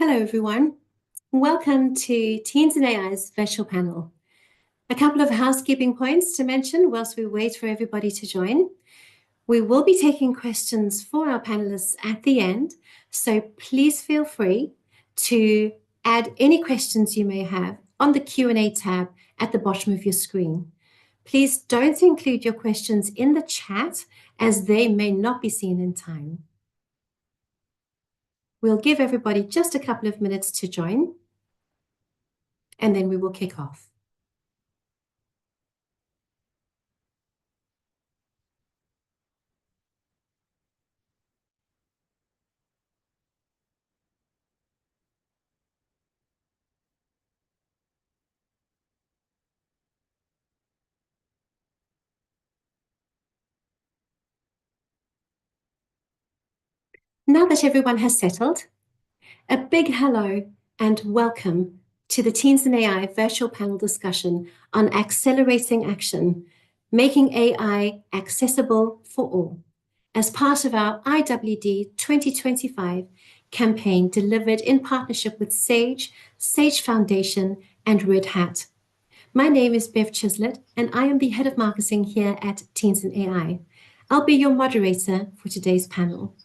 Hello, everyone. Welcome to Teens and AI's virtual panel. A couple of housekeeping points to mention whilst we wait for everybody to join. We will be taking questions for our panelists at the end, so please feel free to add any questions you may have on the Q&A tab at the bottom of your screen. Please don't include your questions in the chat as they may not be seen in time. We'll give everybody just a couple of minutes to join, and then we will kick off. Now that everyone has settled, a big hello and welcome to the Teens and AI virtual panel discussion on accelerating action, making AI accessible for all, as part of our IWD2025 campaign delivered in partnership with Sage, Sage Foundation, and Red Hat. My name is Bev Chislett, and I am the head of marketing here at Teens and AI. I'll be your moderator for today's panel.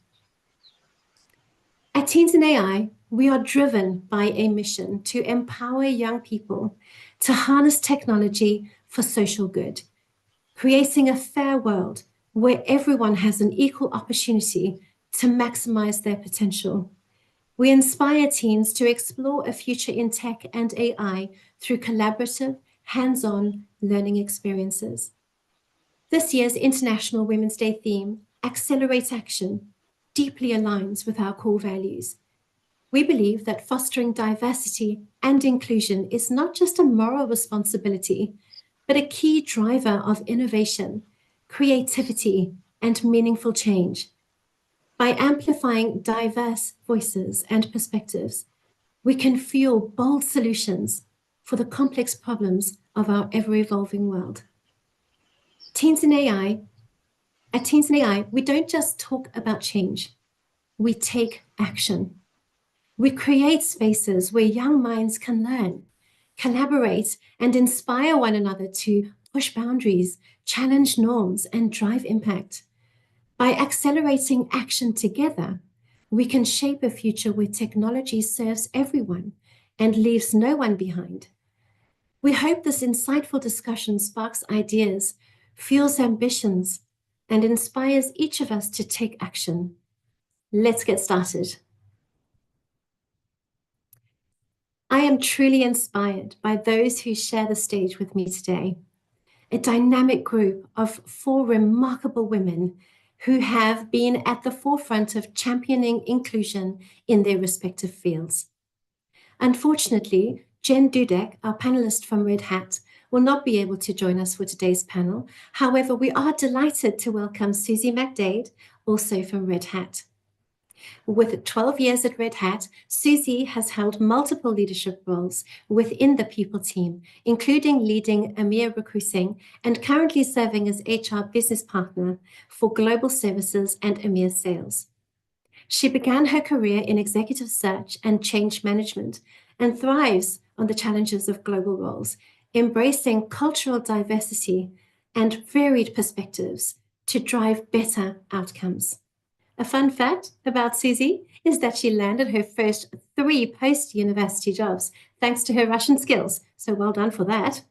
At Teens and AI, we are driven by a mission to empower young people to harness technology for social good, creating a fair world where everyone has an equal opportunity to maximize their potential. We inspire teens to explore a future in tech and AI through collaborative, hands-on learning experiences. This year's International Women's Day theme, Accelerate Action, deeply aligns with our core values. We believe that fostering diversity and inclusion is not just a moral responsibility, but a key driver of innovation, creativity, and meaningful change. By amplifying diverse voices and perspectives, we can fuel bold solutions for the complex problems of our ever-evolving world. At Teens and AI, we don't just talk about change, we take action. We create spaces where young minds can learn, collaborate, and inspire one another to push boundaries, challenge norms, and drive impact. By accelerating action together, we can shape a future where technology serves everyone and leaves no one behind. We hope this insightful discussion sparks ideas, fuels ambitions, and inspires each of us to take action. Let's get started. I am truly inspired by those who share the stage with me today, a dynamic group of 4 remarkable women who have been at the forefront of championing inclusion in their respective fields. Unfortunately, Jen Dudek, our panelist from Red Hat, will not be able to join us for today's panel. However, we are delighted to welcome Susie McDade, also from Red Hat. With 12 years at Red Hat, Susie has held multiple leadership roles within the people team, including leading EMEA recruiting and currently serving as HR business partner for global services and EMEA sales. She began her career in executive search and change management and thrives on the challenges of global roles, embracing cultural diversity and varied perspectives to drive better outcomes. A fun fact about Susie is that she landed her first 3 post-university jobs thanks to her Russian skills. So well done for that.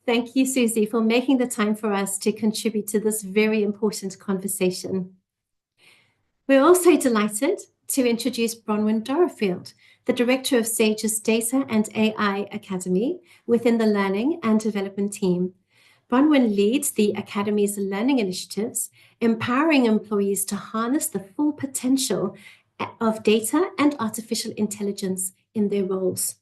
Thank you, Susie, for making the time for us to contribute to this very important conversation. We're also delighted to introduce Bronwyn Dorrfield, the Director of Sage's Data and AI Academy within the Learning and Development team. Bronwyn leads the Academy's learning initiatives, empowering employees to harness the full potential of data and artificial intelligence in their roles.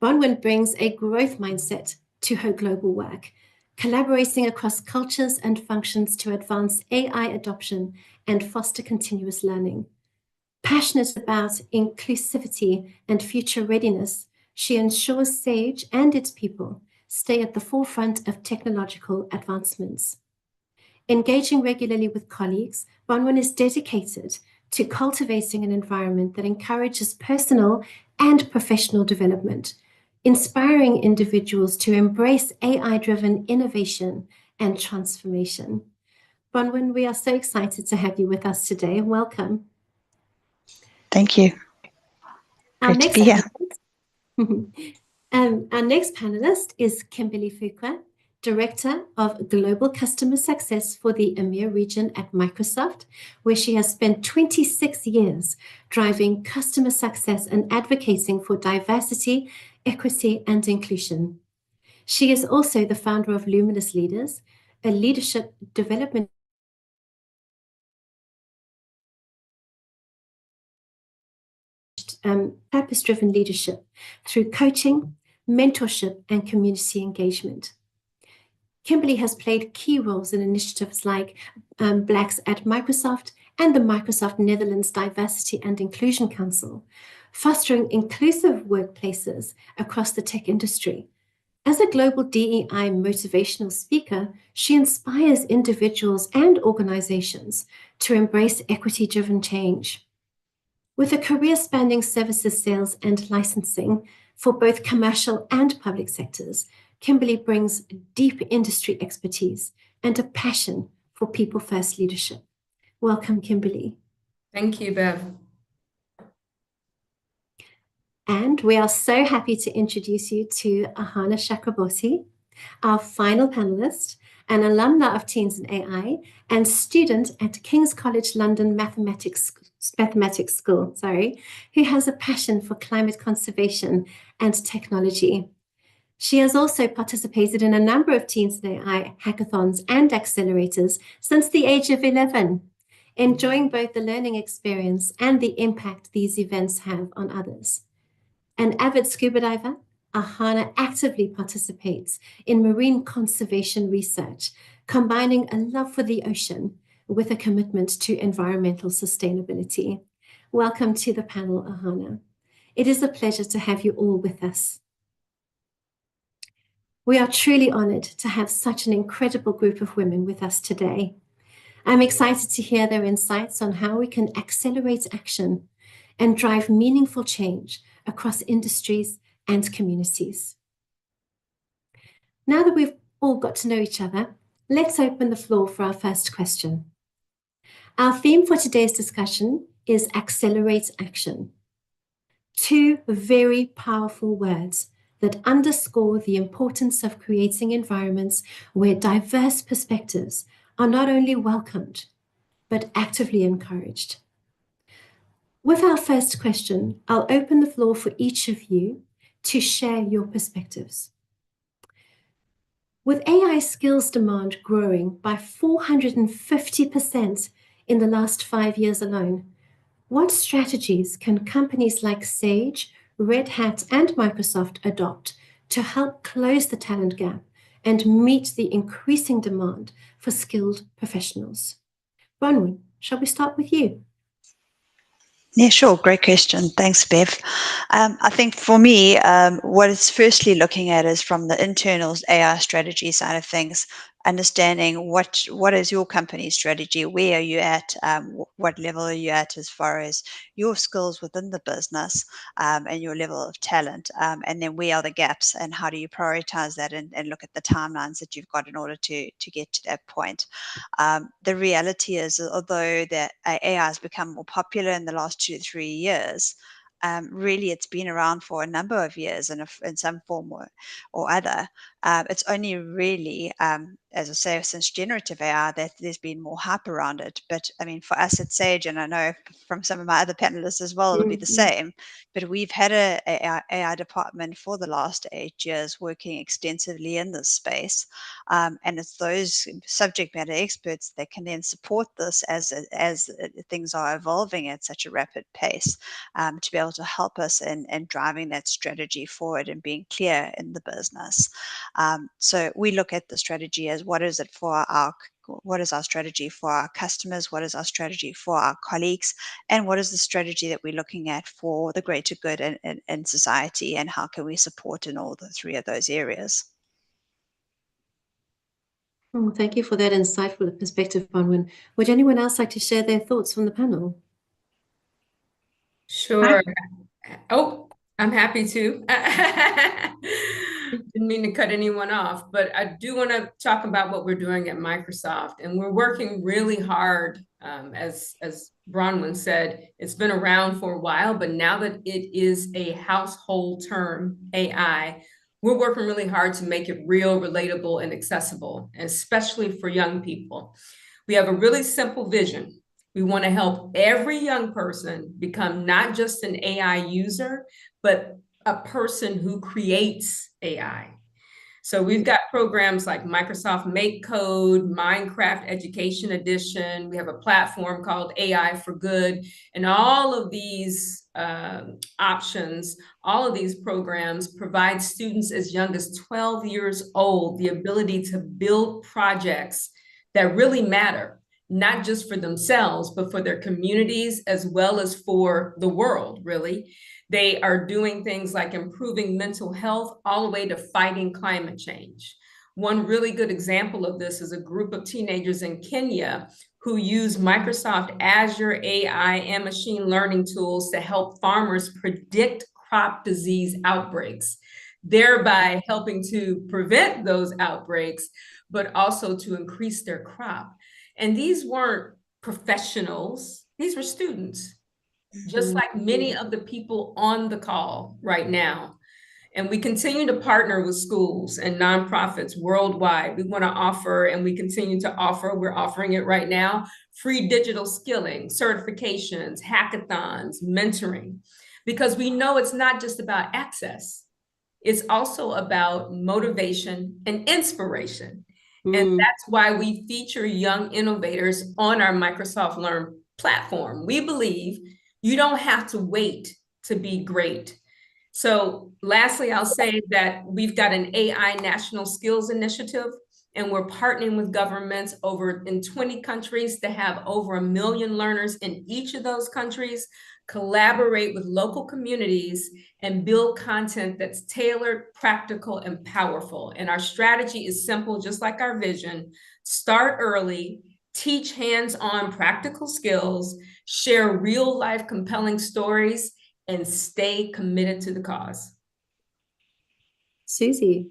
Bronwyn brings a growth mindset to her global work, collaborating across cultures and functions to advance AI adoption and foster continuous learning. Passionate about inclusivity and future readiness, she ensures Sage and its people stay at the forefront of technological advancements. Engaging regularly with colleagues, Bronwyn is dedicated to cultivating an environment that encourages personal and professional development, inspiring individuals to embrace AI-driven innovation and transformation. Bronwyn, we are so excited to have you with us today. Welcome. Thank you. Great to be here. Our next panelist is Kimberly Fuqua, Director of Global Customer Success for the EMEA region at Microsoft, where she has spent 26 years driving customer success and advocating for diversity, equity, and inclusion. She is also the founder of Luminous Leaders, a leadership development purpose-driven leadership through coaching, mentorship, and community engagement. Kimberly has played key roles in initiatives like Blacks at Microsoft and the Microsoft Netherlands Diversity and Inclusion Council, fostering inclusive workplaces across the tech industry. As a global DEI motivational speaker, she inspires individuals and organizations to embrace equity-driven change. With a career spanning services sales and licensing for both commercial and public sectors, Kimberly brings deep industry expertise and a passion for people-first leadership. Welcome, Kimberly. Thank you, Bev. And we are so happy to introduce you to Ahana Chakraborty, our final panelist, an alumna of Teens in AI and student at King's College London Mathematics School, who has a passion for climate conservation and technology. She has also participated in a number of Teens in AI hackathons and accelerators since the age of 11, enjoying both the learning experience and the impact these events have on others. An avid scuba diver, Ahana actively participates in marine conservation research, combining a love for the ocean with a commitment to environmental sustainability. Welcome to the panel, Ahana. It is a pleasure to have you all with us. We are truly honored to have such an incredible group of women with us today. I'm excited to hear their insights on how we can accelerate action and drive meaningful change across industries and communities. Now that we've all got to know each other, let's open the floor for our first question. Our theme for today's discussion is Accelerate Action. Two very powerful words that underscore the importance of creating environments where diverse perspectives are not only welcomed, but actively encouraged. With our first question, I'll open the floor for each of you to share your perspectives. With AI skills demand growing by 450% in the last 5 years alone, what strategies can companies like Sage, Red Hat, and Microsoft adopt to help close the talent gap and meet the increasing demand for skilled professionals? Bronwyn, shall we start with you? Yeah, sure. Great question. Thanks, Bev. I think for me, what it's firstly looking at is from the internal AI strategy side of things, understanding what is your company's strategy, where are you at, what level are you at as far as your skills within the business and your level of talent, and then where are the gaps and how do you prioritize that and look at the timelines that you've got in order to get to that point. The reality is, although that AI has become more popular in the last 2 to 3 years, really it's been around for a number of years in some form or other. It's only really, as I say, since generative AI that there's been more hype around it. But I mean, for us at Sage, and I know from some of my other panelists as well, it'll be the same. But we've had a AI department for the last 8 years working extensively in this space. And it's those subject matter experts that can then support this as things are evolving at such a rapid pace, to be able to help us in driving that strategy forward and being clear in the business. So we look at the strategy as what is our strategy for our customers, what is our strategy for our colleagues, and what is the strategy that we're looking at for the greater good in society, and how can we support in all the three of those areas. Thank you for that insightful perspective, Bronwyn. Would anyone else like to share their thoughts from the panel? Sure. Oh, I'm happy to. Didn't mean to cut anyone off, but I do want to talk about what we're doing at Microsoft. And we're working really hard. As Bronwyn said, it's been around for a while, but now that it is a household term, AI, we're working really hard to make it real, relatable, and accessible, especially for young people. We have a really simple vision. We want to help every young person become not just an AI user, but a person who creates AI. So we've got programs like Microsoft Make Code, Minecraft Education Edition. We have a platform called AI for Good, and all of these options, all of these programs provide students as young as 12 years old the ability to build projects that really matter, not just for themselves, but for their communities as well as for the world, really. They are doing things like improving mental health all the way to fighting climate change. One really good example of this is a group of teenagers in Kenya who use Microsoft Azure AI and machine learning tools to help farmers predict crop disease outbreaks, thereby helping to prevent those outbreaks, but also to increase their crop. And these weren't professionals, these were students, just Mm. like many of the people on the call right now. And we continue to partner with schools and nonprofits worldwide. We want to offer, and we continue to offer, we're offering it right now, free digital skilling, certifications, hackathons, mentoring, because we know it's not just about access. It's also about motivation and inspiration. And Mm. that's why we feature young innovators on our Microsoft Learn platform. We believe you don't have to wait to be great. So lastly, I'll say that we've got an AI National Skills Initiative, and we're partnering with governments over in 20 countries to have over 1 million learners in each of those countries collaborate with local communities and build content that's tailored, practical, and powerful. And our strategy is simple, just like our vision. Start early, teach hands-on practical skills, share real-life compelling stories, and stay committed to the cause. Susie.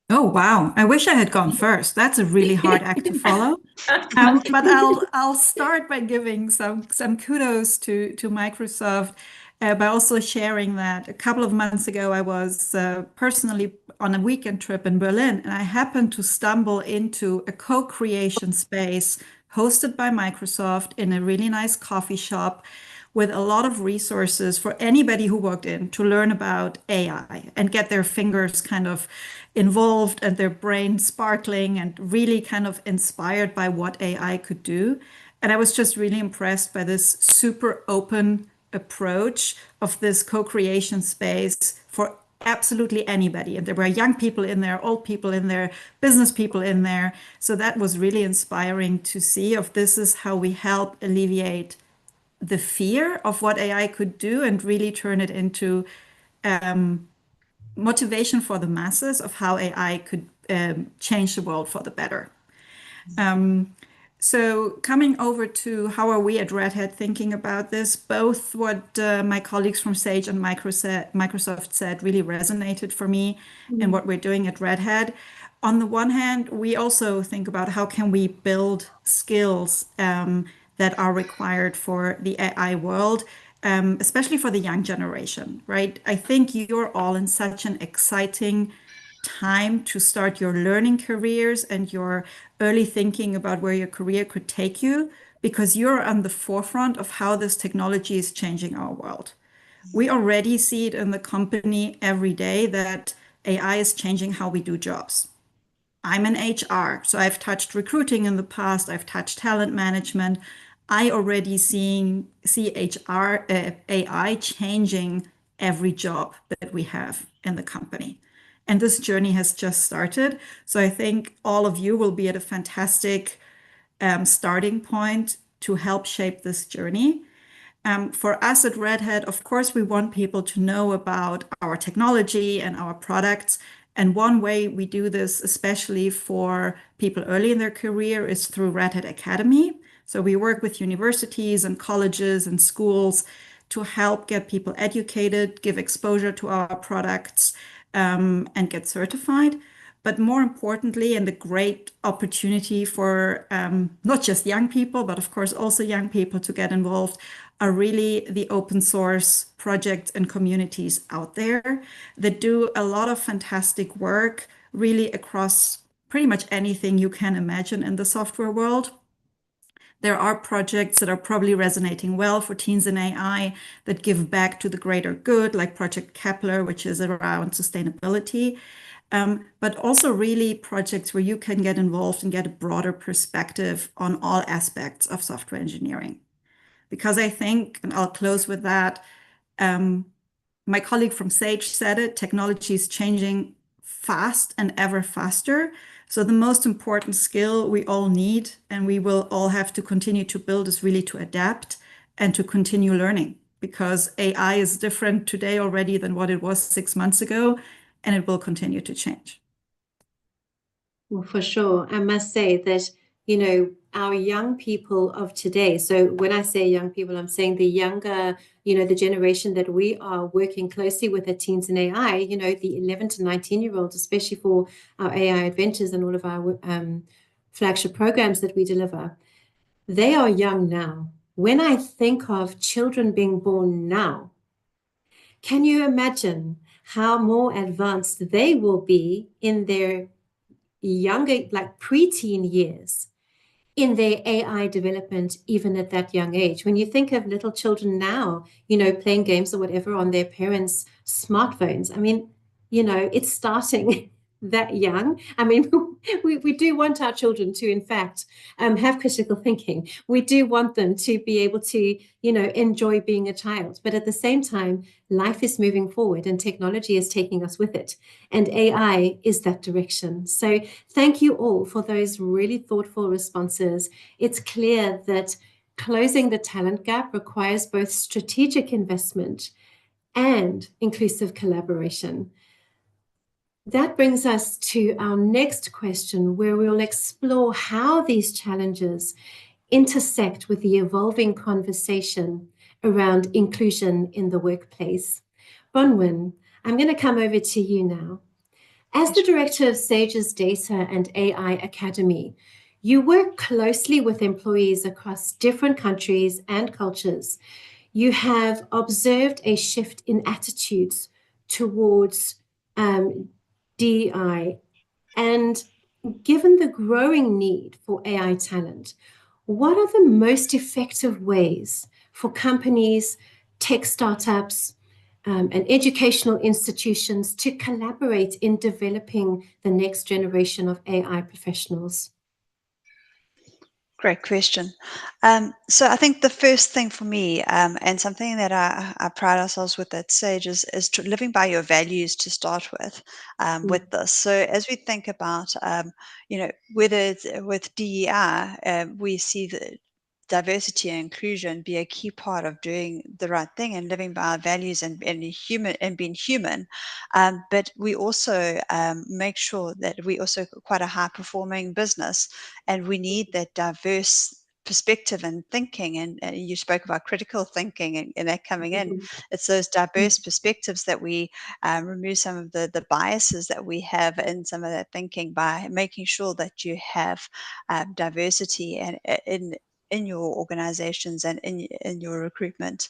Oh, wow. I wish I had gone first. That's a really hard act to follow. But I'll start by giving some kudos to Microsoft by also sharing that a couple of months ago I was personally on a weekend trip in Berlin, and I happened to stumble into a co-creation space hosted by Microsoft in a really nice coffee shop with a lot of resources for anybody who walked in to learn about AI and get their fingers kind of involved and their brain sparkling and really kind of inspired by what AI could do. And I was just really impressed by this super open approach of this co-creation space for absolutely anybody. And there were young people in there, old people in there, business people in there. So that was really inspiring to see of this is how we help alleviate the fear of what AI could do and really turn it into motivation for the masses of how AI could change the world for the better. So coming over to how are we at Red Hat thinking about this, both what my colleagues from Sage and Microsoft said really resonated for me and what we're doing at Red Hat. On the one hand, we also think about how can we build skills that are required for the AI world, especially for the young generation, right? I think you're all in such an exciting time to start your learning careers and your early thinking about where your career could take you because you're on the forefront of how this technology is changing our world. We already see it in the company every day that AI is changing how we do jobs. I'm in HR, so I've touched recruiting in the past, I've touched talent management. I already see HR AI changing every job that we have in the company. And this journey has just started. So I think all of you will be at a fantastic starting point to help shape this journey. For us at Red Hat, of course, we want people to know about our technology and our products. And one way we do this, especially for people early in their career, is through Red Hat Academy. So we work with universities and colleges and schools to help get people educated, give exposure to our products, and get certified. But more importantly, and the great opportunity for not just young people, but of course also young people to get involved, are really the open source projects and communities out there that do a lot of fantastic work, really across pretty much anything you can imagine in the software world. There are projects that are probably resonating well for teens in AI that give back to the greater good, like Project Kepler, which is around sustainability. But also really projects where you can get involved and get a broader perspective on all aspects of software engineering. Because I think, and I'll close with that, my colleague from Sage said it, technology is changing fast and ever faster. So the most important skill we all need, and we will all have to continue to build, is really to adapt and to continue learning, because AI is different today already than what it was 6 months ago, and it will continue to change. Well, for sure. I must say that, our young people of today, so when I say young people, I'm saying the younger, the generation that we are working closely with at Teens in AI, the 11 to 19-year-olds, especially for our AI adventures and all of our flagship programs that we deliver, they are young now. When I think of children being born now, can you imagine how more advanced they will be in their younger, like preteen years, in their AI development, even at that young age? When you think of little children now, playing games or whatever on their parents' smartphones, I mean, it's starting that young. I mean, we do want our children to, in fact, have critical thinking. We do want them to be able to, enjoy being a child. But at the same time, life is moving forward and technology is taking us with it. And AI is that direction. So thank you all for those really thoughtful responses. It's clear that closing the talent gap requires both strategic investment and inclusive collaboration. That brings us to our next question, where we'll explore how these challenges intersect with the evolving conversation around inclusion in the workplace. Bronwyn, I'm going to come over to you now. As the director of Sage's Data and AI Academy, you work closely with employees across different countries and cultures. You have observed a shift in attitudes towards DEI, and given the growing need for AI talent, what are the most effective ways for companies, tech startups, and educational institutions to collaborate in developing the next generation of AI professionals? Great question. So I think the first thing for me, and something that I pride ourselves with at Sage, is living by your values to start with this. So as we think about, whether it's with DEI, we see that diversity and inclusion be a key part of doing the right thing and living by our values and human and being human. But we also make sure that we also quite a high performing business, and we need that diverse perspective and thinking. And you spoke about critical thinking and that coming in. It's those diverse perspectives that we remove some of the biases that we have in some of that thinking by making sure that you have diversity and in your organizations and in your recruitment.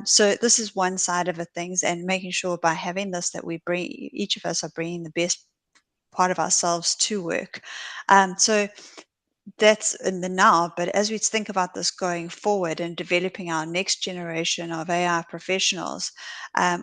So this is one side of things, and making sure by having this that each of us are bringing the best part of ourselves to work. So that's in the now, but as we think about this going forward and developing our next generation of AI professionals,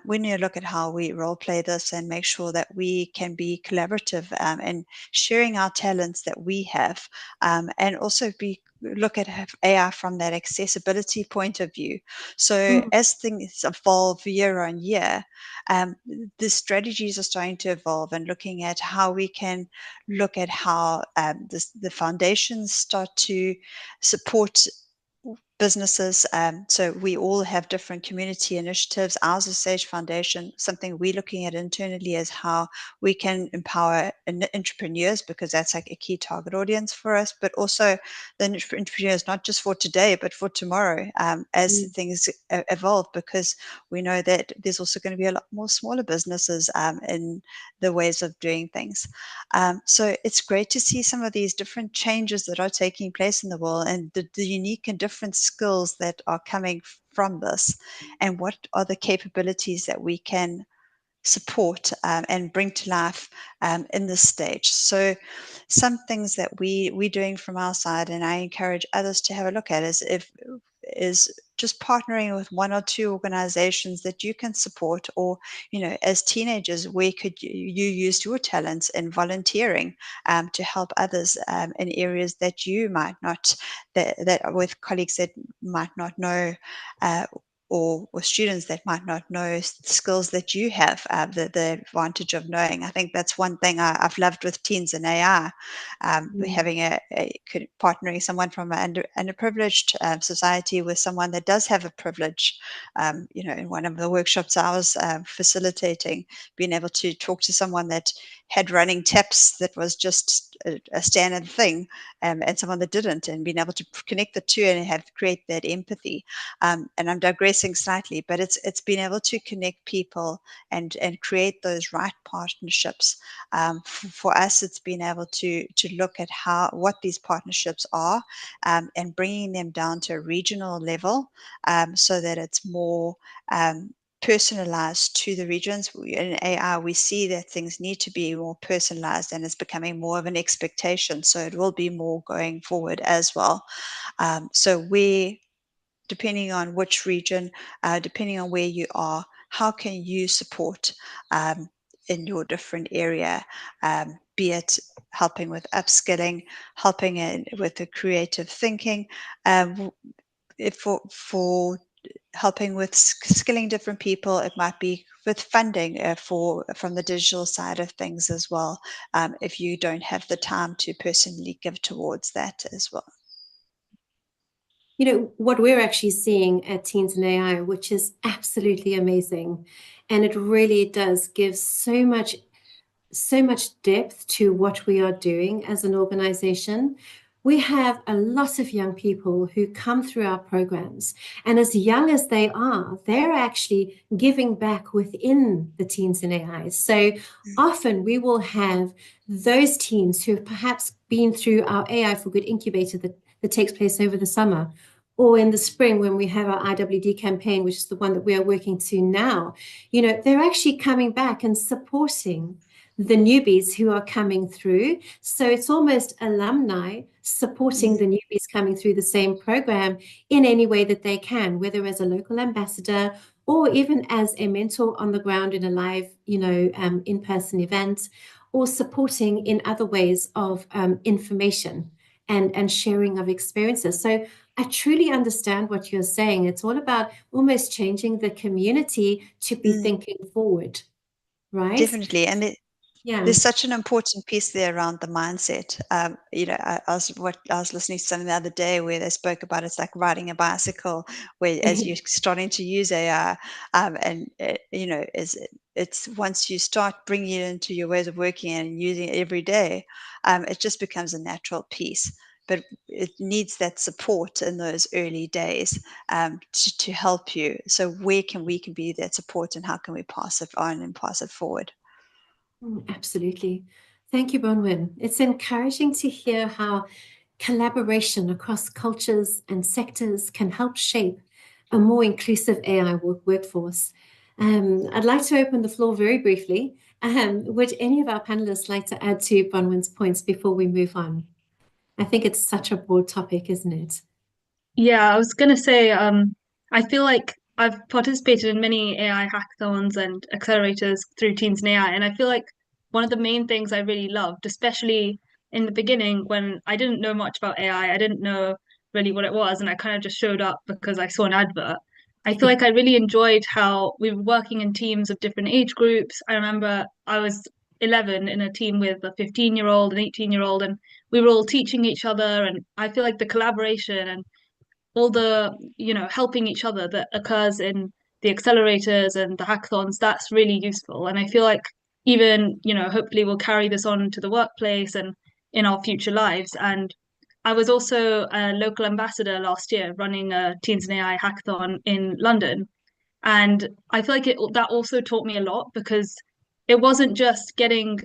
we need to look at how we role play this and make sure that we can be collaborative and sharing our talents that we have, and also look at AI from that accessibility point of view. So as things evolve year on year, the strategies are starting to evolve, and looking at how we can look at how the foundations start to support businesses. So we all have different community initiatives. Ours is Sage Foundation. Something we're looking at internally is how we can empower entrepreneurs, because that's like a key target audience for us, but also the entrepreneurs, not just for today, but for tomorrow, as things evolve, because we know that there's also going to be a lot more smaller businesses in the ways of doing things. So it's great to see some of these different changes that are taking place in the world, and the unique and different skills that are coming from this, and what are the capabilities that we can support and bring to life in this stage. So some things that we're doing from our side, and I encourage others to have a look at, is just partnering with one or two organizations that you can support, or as teenagers, where could you use your talents in volunteering to help others in areas that you might not, that with colleagues that might not know, or students that might not know skills that you have, the advantage of knowing. I think that's one thing I've loved with Teens in AI, having partnering someone from an underprivileged society with someone that does have a privilege. In one of the workshops I was facilitating, being able to talk to someone that had running taps that was just a standard thing, and someone that didn't, and being able to connect the two and create that empathy. And I'm digressing slightly, but it's being able to connect people and create those right partnerships. For us, it's being able to look at what these partnerships are, and bringing them down to a regional level, so that it's more personalized to the regions. In AI, we see that things need to be more personalized, and it's becoming more of an expectation. So it will be more going forward as well. So depending on which region, depending on where you are, how can you support in your different area, be it helping with upskilling, helping with the creative thinking, for helping with skilling different people. It might be with funding from the digital side of things as well, if you don't have the time to personally give towards that as well. What we're actually seeing at Teens in AI, which is absolutely amazing, and it really does give so much depth to what we are doing as an organization. We have a lot of young people who come through our programs, and as young as they are, they're actually giving back within the Teens in AI. So often we will have those teens who have perhaps been through our AI for Good incubator that takes place over the summer, or in the spring when we have our IWD campaign, which is the one that we are working to now. They're actually coming back and supporting the newbies who are coming through. So it's almost alumni supporting the newbies coming through the same program in any way that they can, whether as a local ambassador or even as a mentor on the ground in a live, in-person event, or supporting in other ways of information and sharing of experiences. So I truly understand what you're saying. It's all about almost changing the community to be thinking forward, right? Definitely. And Yeah. there's such an important piece there around the mindset. I was listening to something the other day where they spoke about, it's like riding a bicycle, where as you're starting to use AI, it's once you start bringing it into your ways of working and using it every day, it just becomes a natural piece. But it needs that support in those early days to help you. So where can we be that support, and how can we pass it on and pass it forward? Absolutely. Thank you, Bronwyn. It's encouraging to hear how collaboration across cultures and sectors can help shape a more inclusive AI workforce. I'd like to open the floor very briefly. Would any of our panelists like to add to Bronwyn's points before we move on? I think it's such a broad topic, isn't it? Yeah, I was gonna say, I feel like I've participated in many AI hackathons and accelerators through Teens in AI, and I feel like one of the main things I really loved, especially in the beginning when I didn't know much about AI, I didn't know really what it was, and I kind of just showed up because I saw an advert. I feel like I really enjoyed how we were working in teams of different age groups. I remember I was 11 in a team with a 15-year-old, an 18-year-old, and we were all teaching each other, and I feel like the collaboration and all the, helping each other that occurs in the accelerators and the hackathons, that's really useful. And I feel like even, hopefully we'll carry this on to the workplace and in our future lives. And I was also a local ambassador last year running a Teens and AI hackathon in London. And I feel like that also taught me a lot, because it wasn't just getting,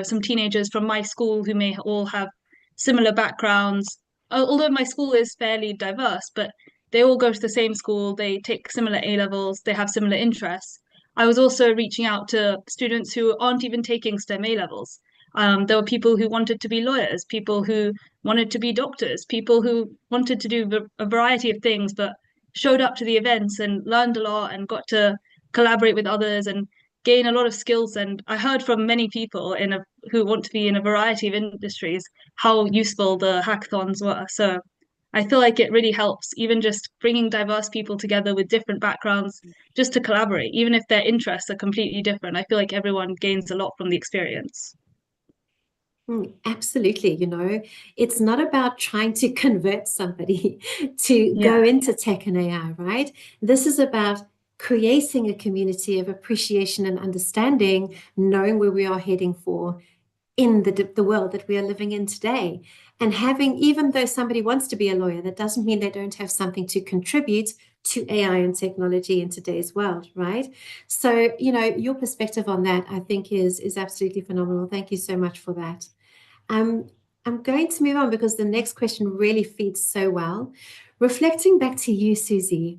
some teenagers from my school who may all have similar backgrounds. Although my school is fairly diverse, but they all go to the same school, they take similar A levels, they have similar interests. I was also reaching out to students who aren't even taking STEM A levels. There were people who wanted to be lawyers, people who wanted to be doctors, people who wanted to do a variety of things, but showed up to the events and learned a lot and got to collaborate with others and gain a lot of skills. And I heard from many people who want to be in a variety of industries how useful the hackathons were. So I feel like it really helps, even just bringing diverse people together with different backgrounds just to collaborate, even if their interests are completely different. I feel like everyone gains a lot from the experience. Absolutely. It's not about trying to convert somebody to go Yeah. into tech and AI, right? This is about creating a community of appreciation and understanding, knowing where we are heading for in the world that we are living in today. And having, even though somebody wants to be a lawyer, that doesn't mean they don't have something to contribute to AI and technology in today's world, right? So, your perspective on that, I think, is absolutely phenomenal. Thank you so much for that. I'm going to move on because the next question really feeds so well. Reflecting back to you, Susie,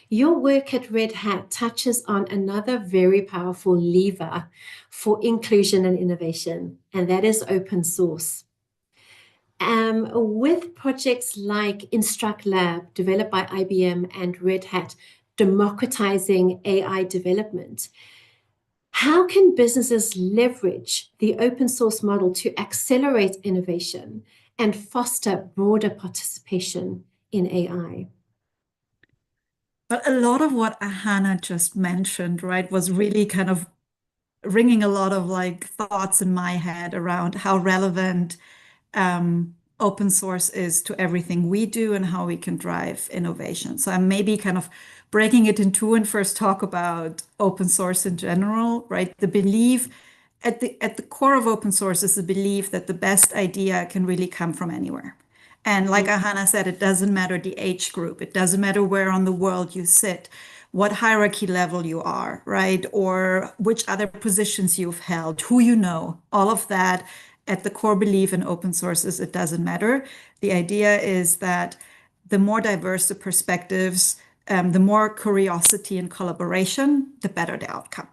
your work at Red Hat touches on another very powerful lever for inclusion and innovation, and that is open source. With projects like Instruct Lab, developed by IBM and Red Hat, democratizing AI development, how can businesses leverage the open source model to accelerate innovation and foster broader participation in AI? But a lot of what Ahana just mentioned, right, was really kind of ringing a lot of thoughts in my head around how relevant open source is to everything we do and how we can drive innovation. So I'm maybe kind of breaking it in two and first talk about open source in general, right? The belief at the core of open source is the belief that the best idea can really come from anywhere. And like Ahana said, it doesn't matter the age group. It doesn't matter where on the world you sit, what hierarchy level you are, right? Or which other positions you've held, who you know, all of that. At the core belief in open sources, it doesn't matter. The idea is that the more diverse the perspectives, the more curiosity and collaboration, the better the outcome.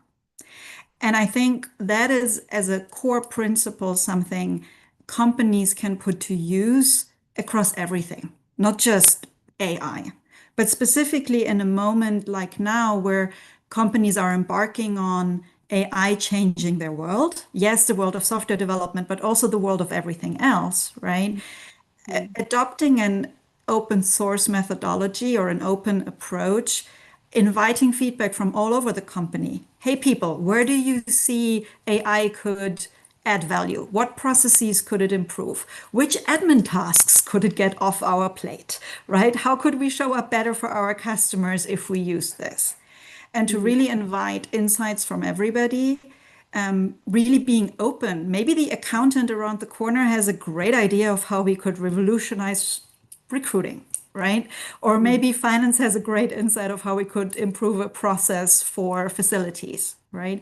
And I think that is, as a core principle, something companies can put to use across everything, not just AI, but specifically in a moment like now where companies are embarking on AI changing their world. Yes, the world of software development, but also the world of everything else, right? Adopting an open source methodology or an open approach, inviting feedback from all over the company. Hey, people, where do you see AI could add value? What processes could it improve? Which admin tasks could it get off our plate, right? How could we show up better for our customers if we use this? And to really invite insights from everybody, really being open. Maybe the accountant around the corner has a great idea of how we could revolutionize recruiting, right? Or maybe finance has a great insight of how we could improve a process for facilities, right?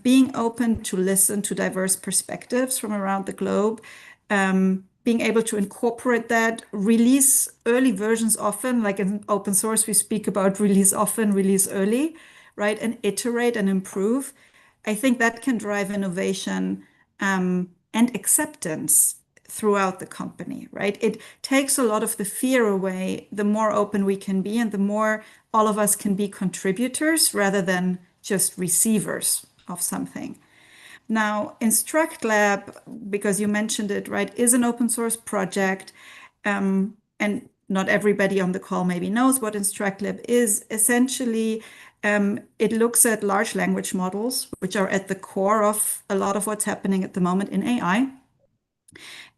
Being open to listen to diverse perspectives from around the globe, being able to incorporate that, release early versions often, like in open source, we speak about release often, release early, right? And iterate and improve. I think that can drive innovation and acceptance throughout the company, right? It takes a lot of the fear away, the more open we can be, and the more all of us can be contributors rather than just receivers of something. Now, Instruct Lab, because you mentioned it, right, is an open source project. And not everybody on the call maybe knows what Instruct Lab is. Essentially, it looks at large language models, which are at the core of a lot of what's happening at the moment in AI.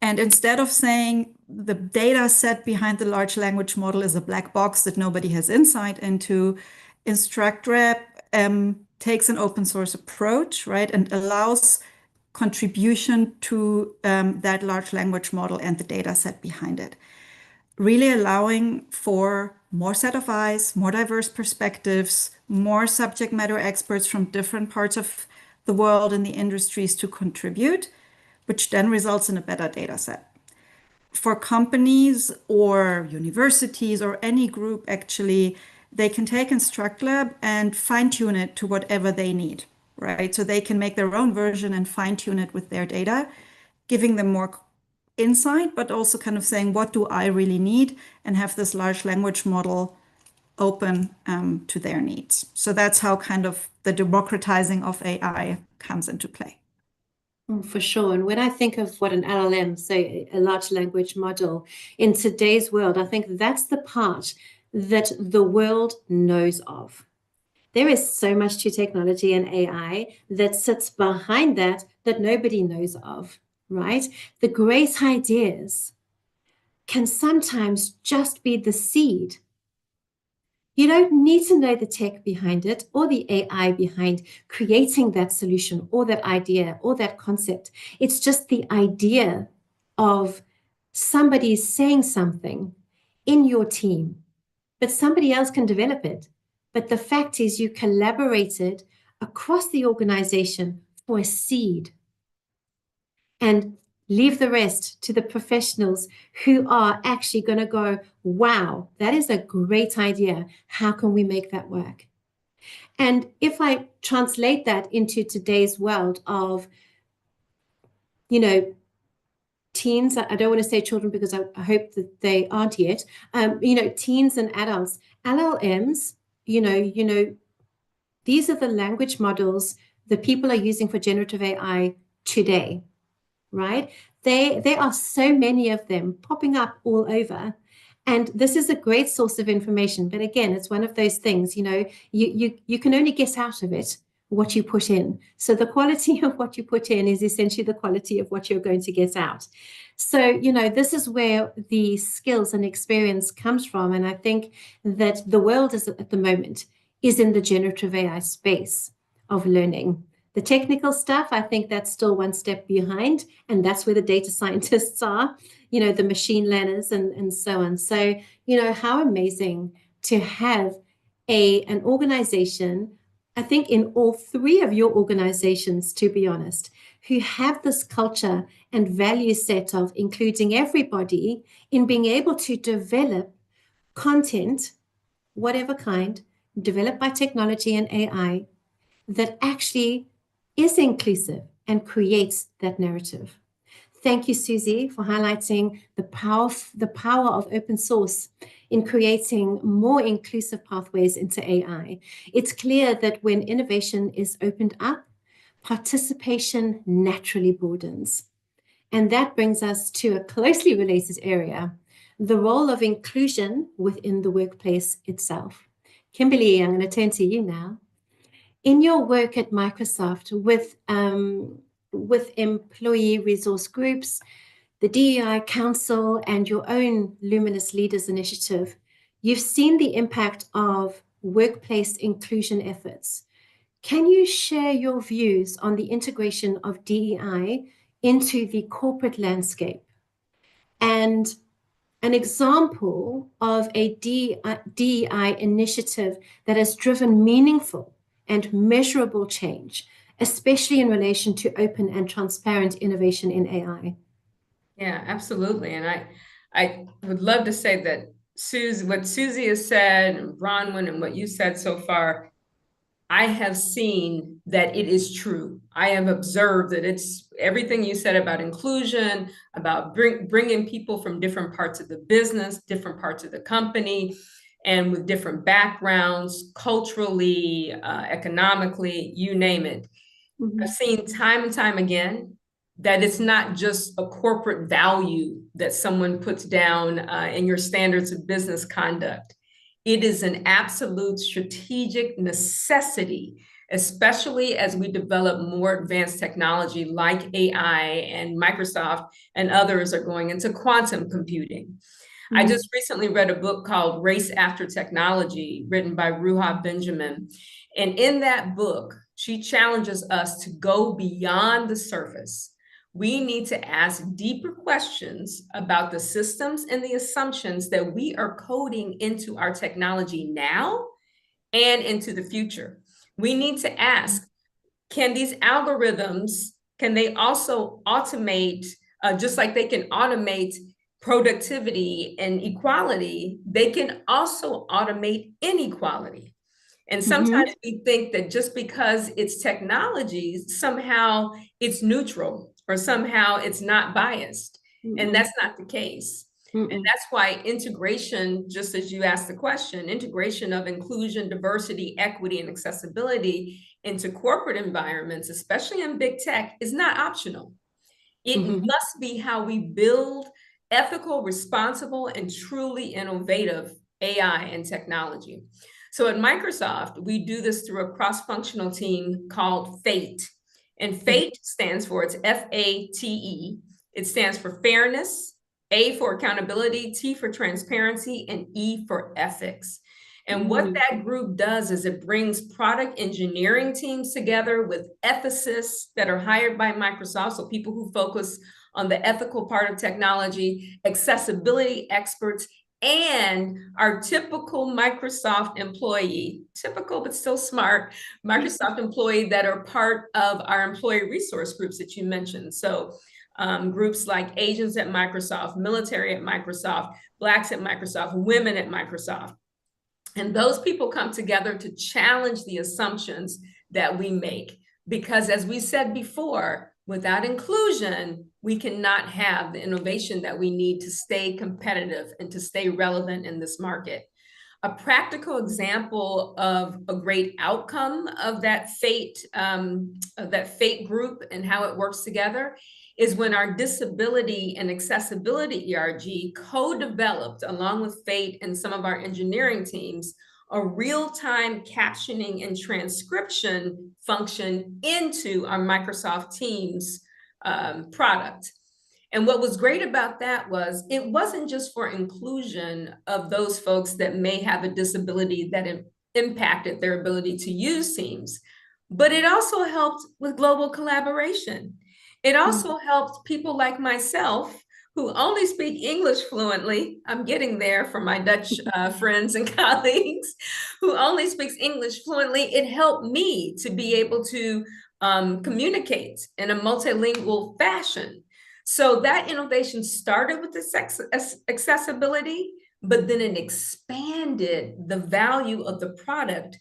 And instead of saying, the data set behind the large language model is a black box that nobody has insight into. InstructRep takes an open source approach, right, and allows contribution to that large language model and the data set behind it, really allowing for more set of eyes, more diverse perspectives, more subject matter experts from different parts of the world and the industries to contribute, which then results in a better data set. For companies or universities or any group, actually, they can take InstructLab and fine-tune it to whatever they need, right? So they can make their own version and fine-tune it with their data, giving them more insight, but also kind of saying, what do I really need? And have this large language model open to their needs. So that's how kind of the democratizing of AI comes into play. For sure. And when I think of what an LLM, so a large language model, in today's world, I think that's the part that the world knows of. There is so much to technology and AI that sits behind that nobody knows of, right? The great ideas can sometimes just be the seed. You don't need to know the tech behind it or the AI behind creating that solution or that idea or that concept. It's just the idea of somebody saying something in your team, but somebody else can develop it. But the fact is you collaborated across the organization for a seed, and leave the rest to the professionals who are actually going to go, wow, that is a great idea. How can we make that work? And if I translate that into today's world of, teens, I don't want to say children because I hope that they aren't yet, teens and adults, LLMs, these are the language models that people are using for generative AI today. Right? There are so many of them popping up all over. And this is a great source of information. But again, it's one of those things, you can only guess out of it what you put in. So the quality of what you put in is essentially the quality of what you're going to get out. So, this is where the skills and experience comes from. And I think that the world is at the moment is in the generative AI space of learning. The technical stuff, I think that's still one step behind, and that's where the data scientists are, the machine learners and so on. So, how amazing to have an organization, I think in all three of your organizations, to be honest, who have this culture and value set of including everybody in being able to develop content, whatever kind, developed by technology and AI, that actually is inclusive and creates that narrative. Thank you, Susie, for highlighting the power of open source in creating more inclusive pathways into AI. It's clear that when innovation is opened up, participation naturally broadens. And that brings us to a closely related area, the role of inclusion within the workplace itself. Kimberly, I'm going to turn to you now. In your work at Microsoft with employee resource groups, the DEI Council, and your own Luminous Leaders Initiative, you've seen the impact of workplace inclusion efforts. Can you share your views on the integration of DEI into the corporate landscape? And an example of a DEI initiative that has driven meaningful and measurable change, especially in relation to open and transparent innovation in AI. Yeah, absolutely. And I would love to say that what Susie has said, and Bronwyn, and what you said so far, I have seen that it is true. I have observed that it's everything you said about inclusion, about bringing people from different parts of the business, different parts of the company, and with different backgrounds, culturally, economically, you name it. Mm-hmm. I've seen time and time again that it's not just a corporate value that someone puts down in your standards of business conduct. It is an absolute strategic necessity especially as we develop more advanced technology like AI, and Microsoft and others are going into quantum computing. I just recently read a book called Race After Technology, written by Ruha Benjamin. And in that book, she challenges us to go beyond the surface. We need to ask deeper questions about the systems and the assumptions that we are coding into our technology now and into the future. We need to ask, can these algorithms, can they also automate, just like they can automate productivity and equality, they can also automate inequality. And sometimes we think that just because it's technology, somehow it's neutral or somehow it's not biased. And that's not the case. And that's why integration, just as you asked the question, integration of inclusion, diversity, equity, and accessibility into corporate environments, especially in big tech, is not optional. It must be how we build ethical, responsible, and truly innovative AI and technology. So at Microsoft, we do this through a cross-functional team called FATE. And FATE stands for, it's F-A-T-E. It stands for fairness, A for accountability, T for transparency, and E for ethics. And what that group does is it brings product engineering teams together with ethicists that are hired by Microsoft, so people who focus on the ethical part of technology, accessibility experts, and our typical Microsoft employee, typical but still smart Microsoft employee that are part of our employee resource groups that you mentioned. So groups like Asians at Microsoft, military at Microsoft, Blacks at Microsoft, women at Microsoft. And those people come together to challenge the assumptions that we make. Because as we said before, without inclusion, we cannot have the innovation that we need to stay competitive and to stay relevant in this market. A practical example of a great outcome of that FATE group and how it works together is when our disability and accessibility ERG co-developed, along with FATE and some of our engineering teams, a real-time captioning and transcription function into our Microsoft Teams product. And what was great about that was it wasn't just for inclusion of those folks that may have a disability that impacted their ability to use Teams, but it also helped with global collaboration. It also helped people like myself who only speak English fluently. I'm getting there for my Dutch friends and colleagues who only speaks English fluently. It helped me to be able to communicate in a multilingual fashion. So that innovation started with this accessibility, but then it expanded the value of the product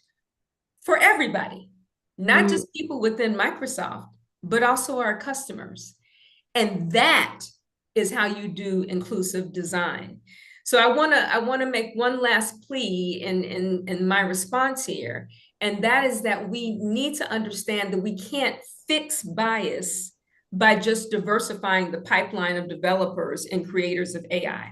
for everybody, not just people within Microsoft, but also our customers. And that is how you do inclusive design. So I wanna make one last plea in my response here, and that is that we need to understand that we can't fix bias by just diversifying the pipeline of developers and creators of AI.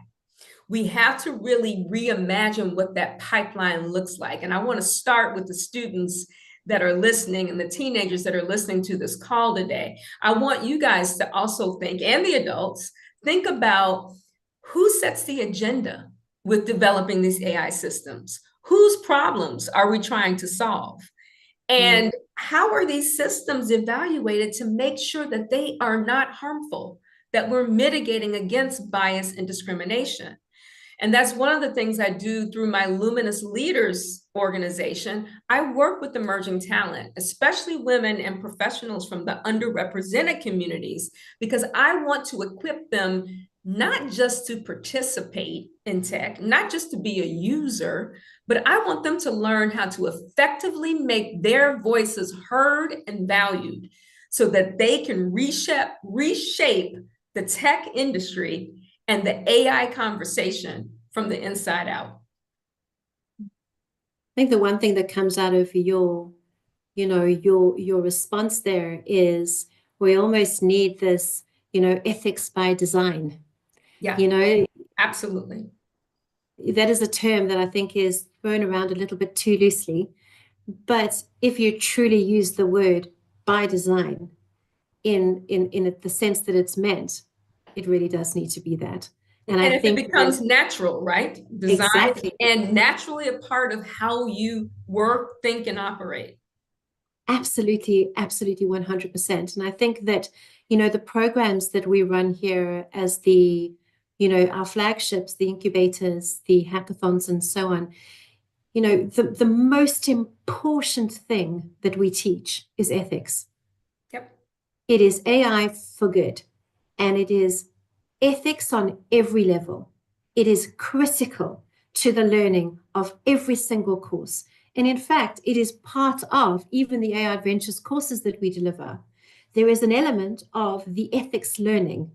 We have to really reimagine what that pipeline looks like. And I want to start with the students that are listening and the teenagers that are listening to this call today. I want you guys to also think, and the adults, think about who sets the agenda with developing these AI systems. Whose problems are we trying to solve? And how are these systems evaluated to make sure that they are not harmful, that we're mitigating against bias and discrimination? And that's one of the things I do through my Luminous Leaders organization. I work with emerging talent, especially women and professionals from the underrepresented communities, because I want to equip them not just to participate in tech, not just to be a user, but I want them to learn how to effectively make their voices heard and valued so that they can reshape the tech industry and the AI conversation from the inside out. I think the one thing that comes out of your response there is we almost need this, ethics by design. Yeah, absolutely. That is a term that I think is thrown around a little bit too loosely. But if you truly use the word by design in the sense that it's meant, it really does need to be that. And I if it think becomes natural, right? Design exactly, and naturally a part of how you work, think, and operate. absolutely, absolutely 100%. And I think that, the programs that we run here as our flagships, the incubators, the hackathons, and so on, the most important thing that we teach is ethics. Yep. It is AI for good, and it is ethics on every level. It is critical to the learning of every single course. And in fact, it is part of even the AI Adventures courses that we deliver. There is an element of the ethics learning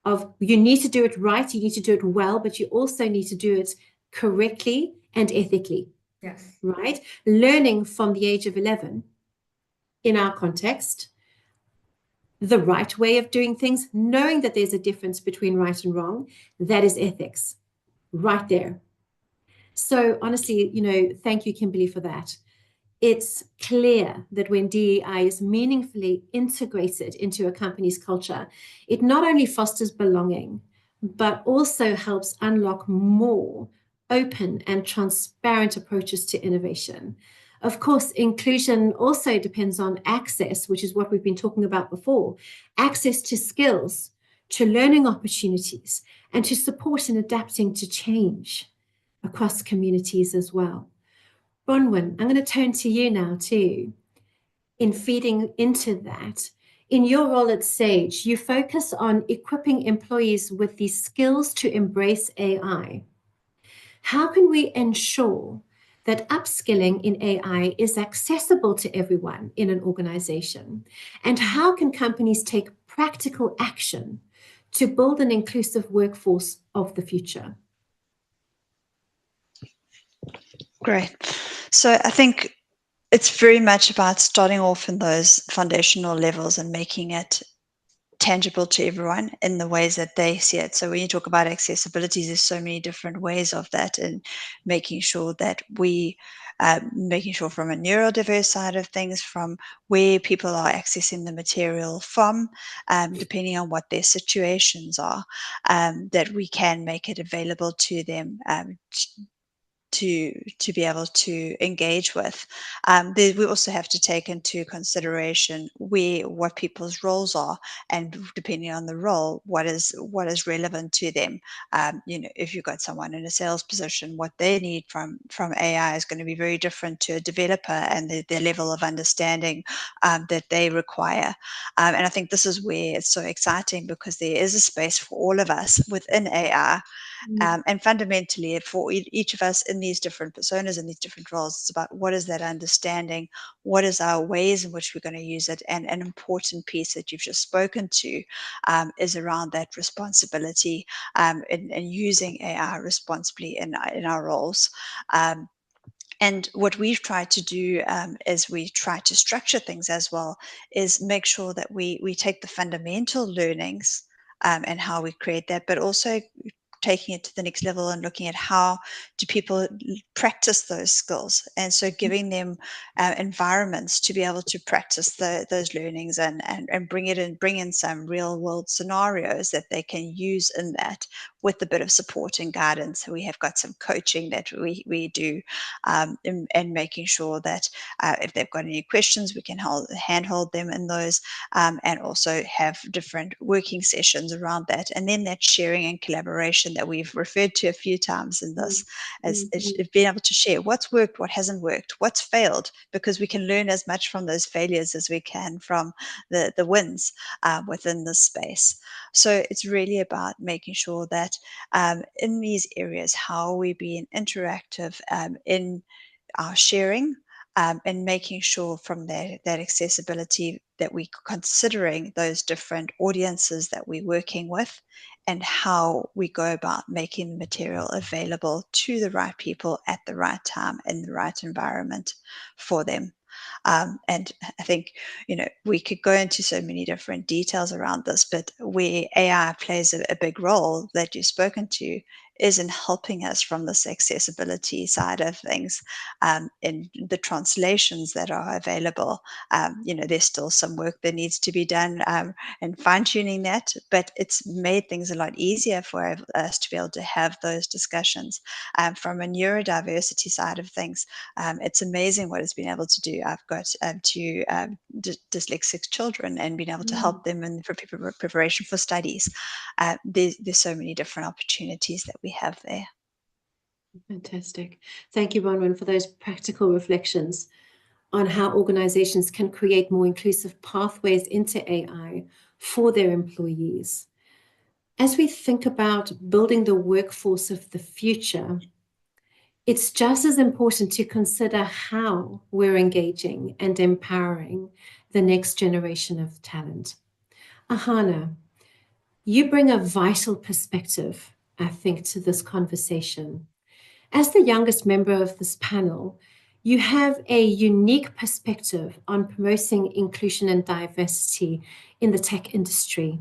of you need to do it right, you need to do it well, but you also need to do it correctly and ethically. Yes. Right? Learning from the age of 11 in our context, the right way of doing things, knowing that there's a difference between right and wrong, that is ethics right there. So honestly, thank you, Kimberly, for that. It's clear that when DEI is meaningfully integrated into a company's culture, it not only fosters belonging, but also helps unlock more open and transparent approaches to innovation. Of course, inclusion also depends on access, which is what we've been talking about before, access to skills, to learning opportunities, and to support in adapting to change across communities as well. Bronwyn, I'm going to turn to you now too. In feeding into that, in your role at Sage, you focus on equipping employees with the skills to embrace AI. How can we ensure that upskilling in AI is accessible to everyone in an organization? And how can companies take practical action to build an inclusive workforce of the future? Great. So I think it's very much about starting off in those foundational levels and making it tangible to everyone in the ways that they see it. So when you talk about accessibility, there's so many different ways of that, and making sure that making sure from a neurodiverse side of things, from where people are accessing the material from, depending on what their situations are, that we can make it available to them to be able to engage with. We also have to take into consideration what people's roles are, and depending on the role, what is relevant to them. If you've got someone in a sales position, what they need from AI is going to be very different to a developer, and their level of understanding that they require. And I think this is where it's so exciting, because there is a space for all of us within AI. And fundamentally, for each of us in these different personas and these different roles, it's about what is that understanding, what is our ways in which we're going to use it. And an important piece that you've just spoken to is around that responsibility, and using AI responsibly in our roles. And what we've tried to do, is we try to structure things as well, is make sure that we take the fundamental learnings, and how we create that, but also taking it to the next level and looking at how do people practice those skills, and so giving them environments to be able to practice those learnings, and bring in some real world scenarios that they can use in that, with a bit of support and guidance. So we have got some coaching that we do, and making sure that if they've got any questions, we can handhold them in those, and also have different working sessions around that. And then that sharing and collaboration that we've referred to a few times in this, as being able to share what's worked, what hasn't worked, what's failed, because we can learn as much from those failures as we can from the wins within this space. So it's really about making sure that in these areas, how we being interactive in our sharing, and making sure from that accessibility that we're considering those different audiences that we're working with, and how we go about making the material available to the right people at the right time in the right environment for them. And I think, we could go into so many different details around this, but where AI plays a big role that you've spoken to isn't helping us from this accessibility side of things. In the translations that are available, there's still some work that needs to be done, and fine-tuning that, but it's made things a lot easier for us to be able to have those discussions. From a neurodiversity side of things, it's amazing what it's been able to do. I've got two dyslexic children and been able to help them in preparation for studies. There's so many different opportunities that we have there. Fantastic. Thank you, Bronwyn, for those practical reflections on how organizations can create more inclusive pathways into AI for their employees. As we think about building the workforce of the future, it's just as important to consider how we're engaging and empowering the next generation of talent. Ahana, you bring a vital perspective, I think, to this conversation. As the youngest member of this panel, you have a unique perspective on promoting inclusion and diversity in the tech industry.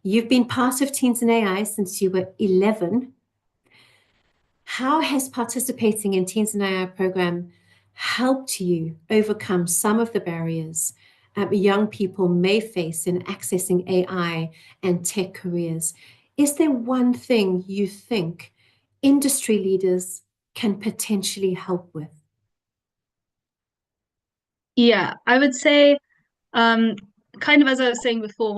You've been part of Teens in AI since you were 11. How has participating in Teens in AI program helped you overcome some of the barriers young people may face in accessing AI and tech careers? Is there one thing you think industry leaders can potentially help with? Yeah, I would say, kind of as I was saying before,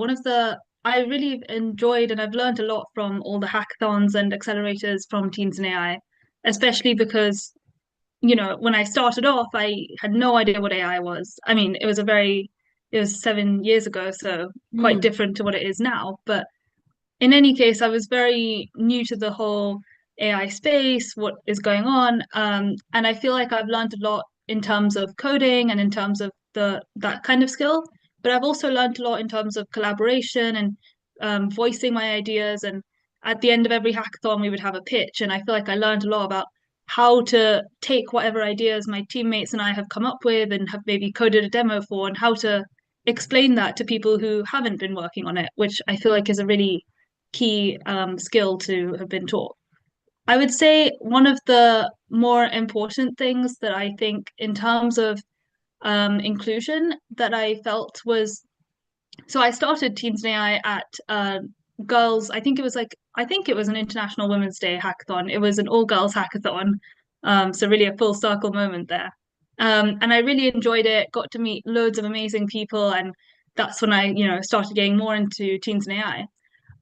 I really enjoyed and I've learned a lot from all the hackathons and accelerators from Teens in AI, especially because, when I started off, I had no idea what AI was. I mean, it was 7 years ago, so quite different to what it is now. But in any case, I was very new to the whole AI space, what is going on. And I feel like I've learned a lot in terms of coding and in terms of that kind of skill. But I've also learned a lot in terms of collaboration and voicing my ideas. And at the end of every hackathon, we would have a pitch. And I feel like I learned a lot about how to take whatever ideas my teammates and I have come up with and have maybe coded a demo for, and how to explain that to people who haven't been working on it, which I feel like is a really key skill to have been taught. I would say one of the more important things that I think in terms of inclusion that I felt was, so I started Teens in AI at girls. I think it was an International Women's Day hackathon. It was an all girls hackathon, so really a full circle moment there. And I really enjoyed it. Got to meet loads of amazing people, and that's when I started getting more into Teens in AI.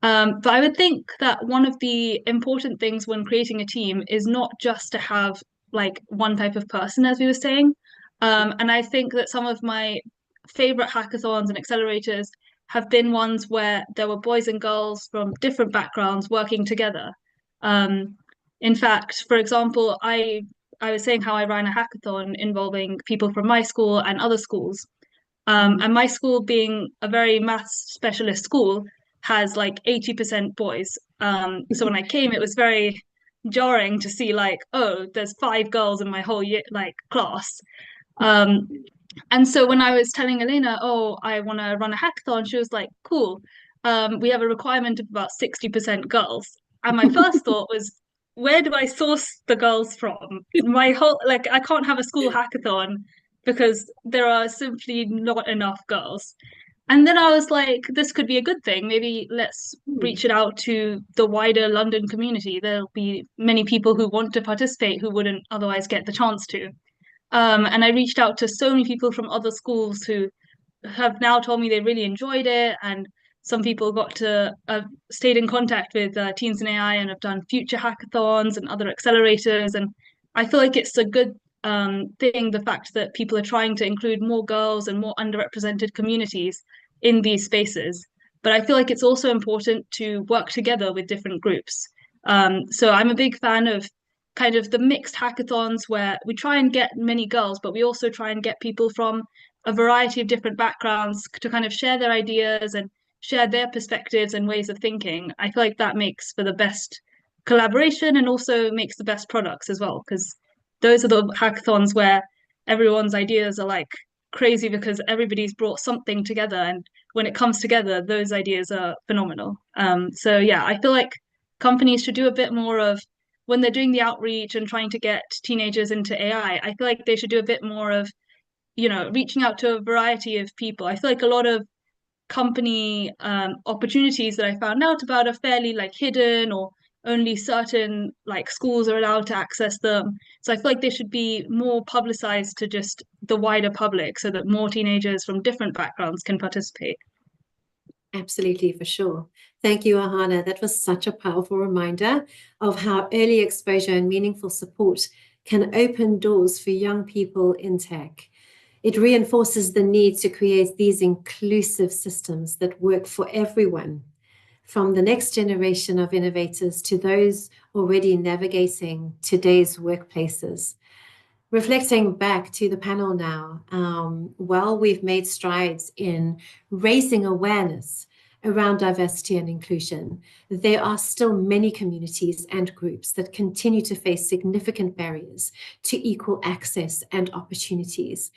But I would think that one of the important things when creating a team is not just to have like one type of person, as we were saying. And I think that some of my favorite hackathons and accelerators have been ones where there were boys and girls from different backgrounds working together. In fact, for example, I was saying how I ran a hackathon involving people from my school and other schools. And my school, being a very maths specialist school, has like 80% boys. So when I came, it was very jarring to see like, oh, there's 5 girls in my whole year, like class. And so when I was telling Elena, oh, I want to run a hackathon, she was like, cool. We have a requirement of about 60% girls. And my first thought was, where do I source the girls from? I can't have a school hackathon because there are simply not enough girls. And then I was like, this could be a good thing. Maybe let's reach it out to the wider London community. There'll be many people who want to participate who wouldn't otherwise get the chance to. And I reached out to so many people from other schools who have now told me they really enjoyed it. And some people got to stayed in contact with Teens in AI and have done future hackathons and other accelerators. And I feel like it's a good thing, the fact that people are trying to include more girls and more underrepresented communities in these spaces. But I feel like it's also important to work together with different groups. So I'm a big fan of kind of the mixed hackathons where we try and get many girls, but we also try and get people from a variety of different backgrounds to kind of share their ideas and share their perspectives and ways of thinking. I feel like that makes for the best collaboration and also makes the best products as well, because those are the hackathons where everyone's ideas are like crazy because everybody's brought something together, and when it comes together, those ideas are phenomenal. So yeah, I feel like companies should do a bit more of, when they're doing the outreach and trying to get teenagers into AI, I feel like they should do a bit more of, reaching out to a variety of people. I feel like a lot of company opportunities that I found out about are fairly like hidden, or only certain like schools are allowed to access them. So I feel like they should be more publicized to just the wider public so that more teenagers from different backgrounds can participate. Absolutely, for sure. Thank you, Ahana. That was such a powerful reminder of how early exposure and meaningful support can open doors for young people in tech. It reinforces the need to create these inclusive systems that work for everyone, from the next generation of innovators to those already navigating today's workplaces. Reflecting back to the panel now, while we've made strides in raising awareness around diversity and inclusion, there are still many communities and groups that continue to face significant barriers to equal access and opportunities.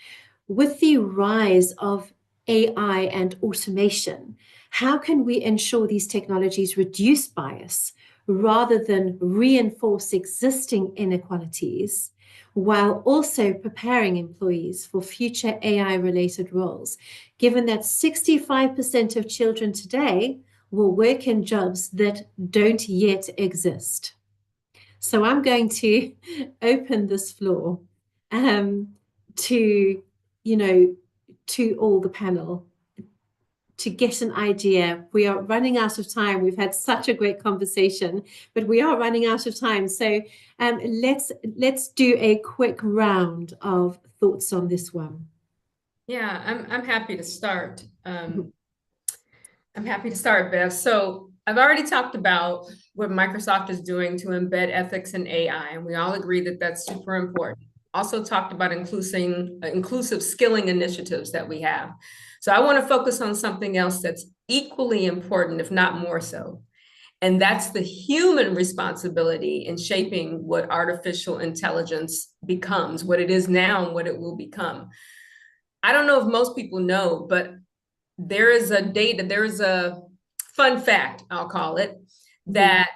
With the rise of AI and automation, how can we ensure these technologies reduce bias rather than reinforce existing inequalities, while also preparing employees for future AI-related roles, given that 65% of children today will work in jobs that don't yet exist? So I'm going to open this floor to, to all the panel to get an idea. We are running out of time. We've had such a great conversation, but we are running out of time. So let's do a quick round of thoughts on this one. Yeah, I'm happy to start. I'm happy to start, Bev. So I've already talked about what Microsoft is doing to embed ethics in AI, and we all agree that that's super important. Also talked about inclusive skilling initiatives that we have. So I want to focus on something else that's equally important, if not more so. And that's the human responsibility in shaping what artificial intelligence becomes, what it is now and what it will become. I don't know if most people know, but there is a fun fact, I'll call it, that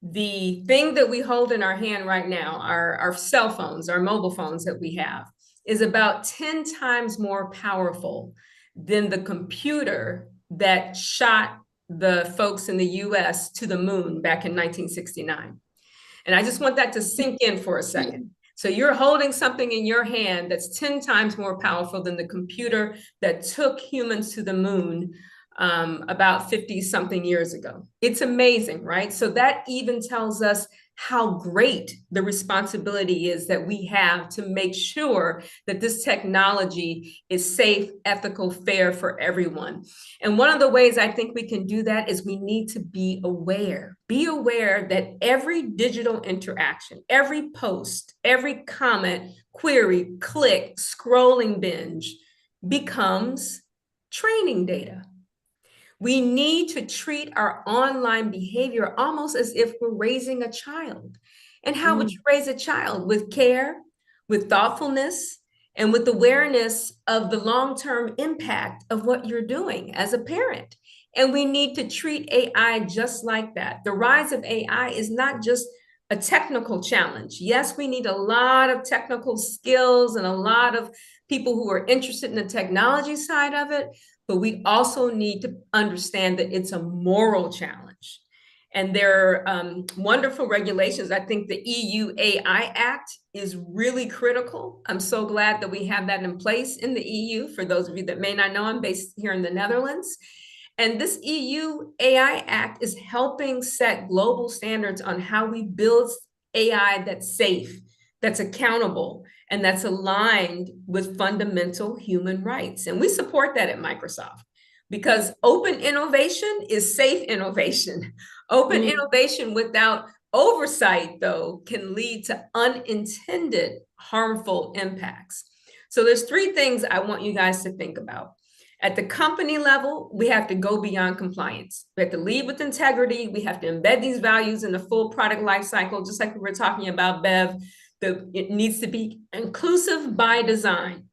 the thing that we hold in our hand right now, our cell phones, our mobile phones that we have, is about 10 times more powerful than the computer that shot the folks in the US to the moon back in 1969. And I just want that to sink in for a second. So you're holding something in your hand that's 10 times more powerful than the computer that took humans to the moon about 50 something years ago. It's amazing, right? So that even tells us how great the responsibility is that we have to make sure that this technology is safe, ethical, fair for everyone. And one of the ways I think we can do that is we need to be aware that every digital interaction, every post, every comment, query, click, scrolling binge becomes training data. We need to treat our online behavior almost as if we're raising a child. And how would you raise a child? With care, with thoughtfulness, and with awareness of the long-term impact of what you're doing as a parent. And we need to treat AI just like that. The rise of AI is not just a technical challenge. Yes, we need a lot of technical skills and a lot of people who are interested in the technology side of it, but we also need to understand that it's a moral challenge. And there are wonderful regulations. I think the EU AI Act is really critical. I'm so glad that we have that in place in the EU. For those of you that may not know, I'm based here in the Netherlands. And this EU AI Act is helping set global standards on how we build AI that's safe, that's accountable, and that's aligned with fundamental human rights. And we support that at Microsoft, because open innovation is safe innovation. Open innovation without oversight, though, can lead to unintended harmful impacts. So there's three things I want you guys to think about. At the company level, we have to go beyond compliance. We have to lead with integrity. We have to embed these values in the full product life cycle, just like we were talking about, Bev. It needs to be inclusive by design.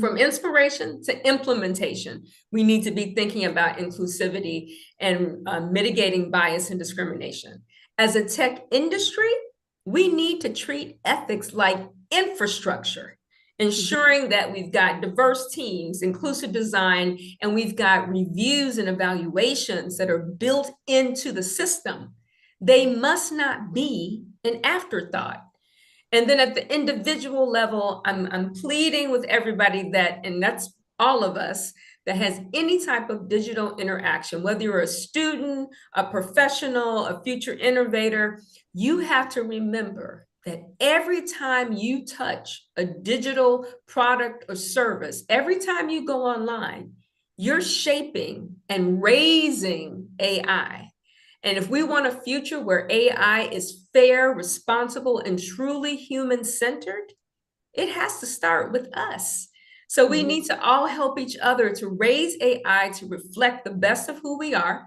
From inspiration to implementation, we need to be thinking about inclusivity and mitigating bias and discrimination. As a tech industry, we need to treat ethics like infrastructure, ensuring that we've got diverse teams, inclusive design, and we've got reviews and evaluations that are built into the system. They must not be an afterthought. And then at the individual level, I'm pleading with everybody that, and that's all of us, that has any type of digital interaction, whether you're a student, a professional, a future innovator, you have to remember that every time you touch a digital product or service, every time you go online, you're shaping and raising AI. And if we want a future where AI is fair, responsible, and truly human-centered, it has to start with us. So we need to all help each other to raise AI to reflect the best of who we are,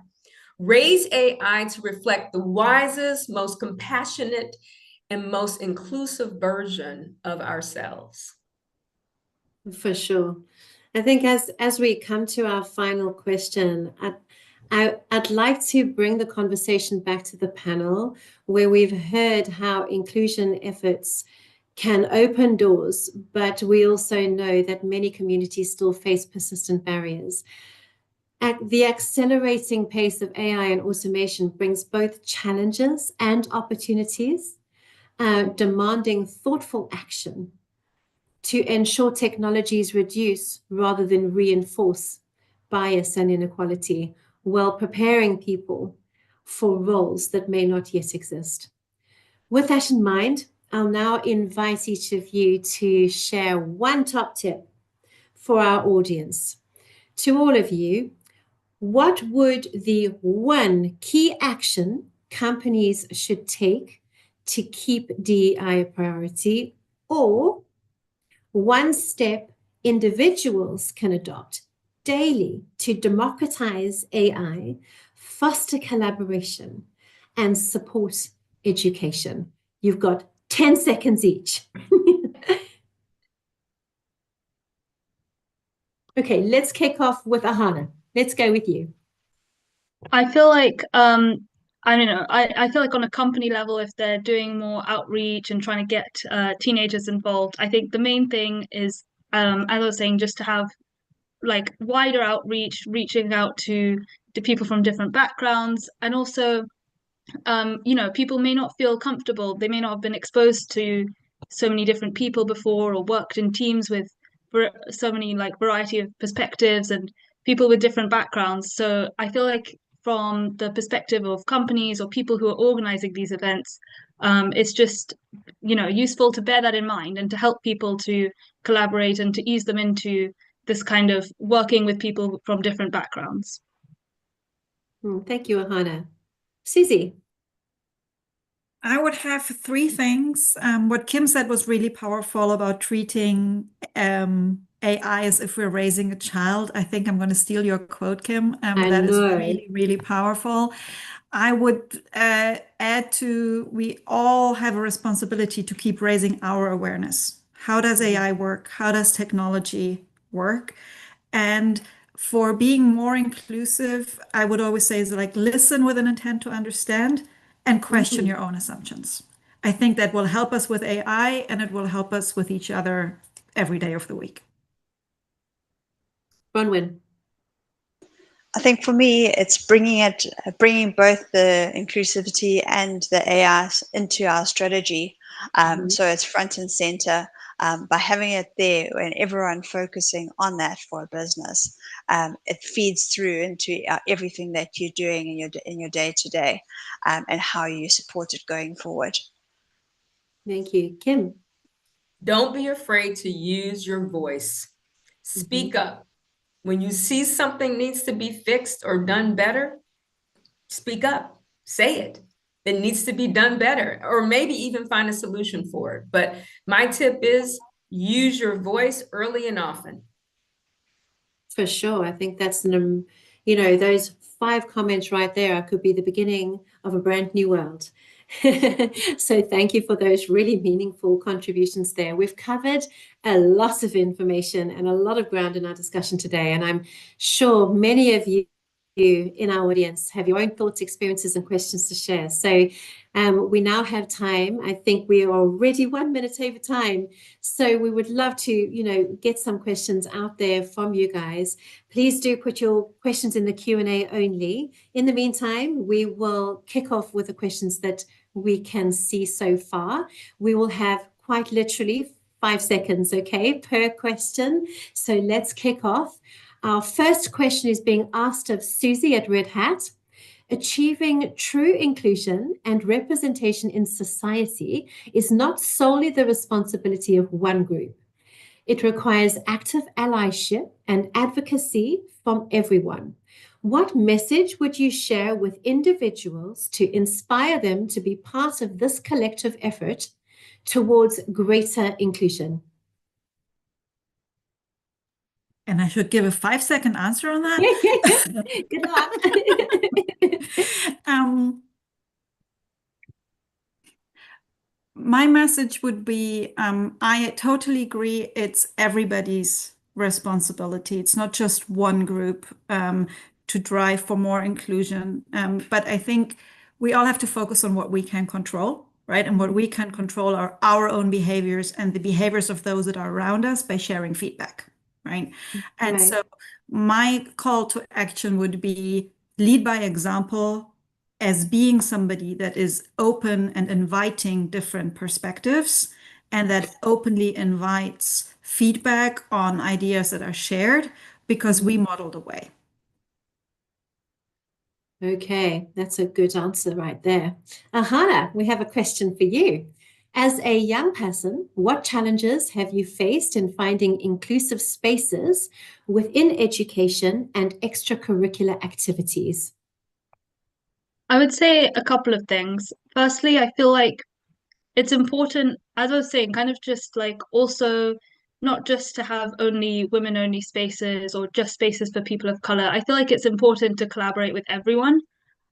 raise AI to reflect the wisest, most compassionate, and most inclusive version of ourselves. For sure. I think as we come to our final question, I'd like to bring the conversation back to the panel, where we've heard how inclusion efforts can open doors, but we also know that many communities still face persistent barriers. The accelerating pace of AI and automation brings both challenges and opportunities, demanding thoughtful action to ensure technologies reduce rather than reinforce bias and inequality, while preparing people for roles that may not yet exist. With that in mind, I'll now invite each of you to share one top tip for our audience. To all of you, what would the one key action companies should take to keep DEI a priority, or one step individuals can adopt daily to democratize AI, foster collaboration, and support education? You've got 10 seconds each. Okay, let's kick off with Ahana. Let's go with you. I feel like I don't know. I feel like on a company level, if they're doing more outreach and trying to get teenagers involved, I think the main thing is, as I was saying, just to have like wider outreach, reaching out to people from different backgrounds, and also people may not feel comfortable. They may not have been exposed to so many different people before, or worked in teams with so many like variety of perspectives and people with different backgrounds. So I feel like from the perspective of companies or people who are organizing these events, it's just useful to bear that in mind and to help people to collaborate and to ease them into this kind of working with people from different backgrounds. Thank you, Ahana. Susie. I would have three things. What Kim said was really powerful about treating AI as if we're raising a child. I think I'm going to steal your quote, Kim. That is really, really powerful. I would add to, we all have a responsibility to keep raising our awareness. How does AI work? How does technology work? And for being more inclusive, I would always say is like, listen with an intent to understand and question your own assumptions. I think that will help us with AI, and it will help us with each other every day of the week. Bronwyn. I think for me, it's bringing both the inclusivity and the AI into our strategy. So it's front and center. By having it there and everyone focusing on that for a business, it feeds through into everything that you're doing in your day to day, and how you support it going forward. Thank you. Kim. Don't be afraid to use your voice. Speak up. When you see something needs to be fixed or done better, speak up, say it. It needs to be done better, or maybe even find a solution for it. But my tip is use your voice early and often. For sure. I think that's those 5 comments right there could be the beginning of a brand new world. So thank you for those really meaningful contributions there. We've covered a lot of information and a lot of ground in our discussion today, and I'm sure many of you you in our audience have your own thoughts, experiences, and questions to share. So we now have time. I think we are already 1 minute over time. So we would love to, get some questions out there from you guys. Please do put your questions in the Q&A only. In the meantime, we will kick off with the questions that we can see so far. We will have quite literally 5 seconds, okay, per question. So let's kick off. Our first question is being asked of Susie at Red Hat. Achieving true inclusion and representation in society is not solely the responsibility of one group. It requires active allyship and advocacy from everyone. What message would you share with individuals to inspire them to be part of this collective effort towards greater inclusion? And I should give a 5-second answer on that. Good luck. My message would be, I totally agree. It's everybody's responsibility. It's not just one group to drive for more inclusion. But I think we all have to focus on what we can control, right? And what we can control are our own behaviors and the behaviors of those that are around us by sharing feedback, right? And so my call to action would be lead by example, as being somebody that is open and inviting different perspectives and that openly invites feedback on ideas that are shared, because we model the way. Okay, that's a good answer right there. Ahana, we have a question for you. As a young person, what challenges have you faced in finding inclusive spaces within education and extracurricular activities? I would say a couple of things. Firstly, I feel like it's important, as I was saying, kind of just like also not just to have only women-only spaces or just spaces for people of color. I feel like it's important to collaborate with everyone.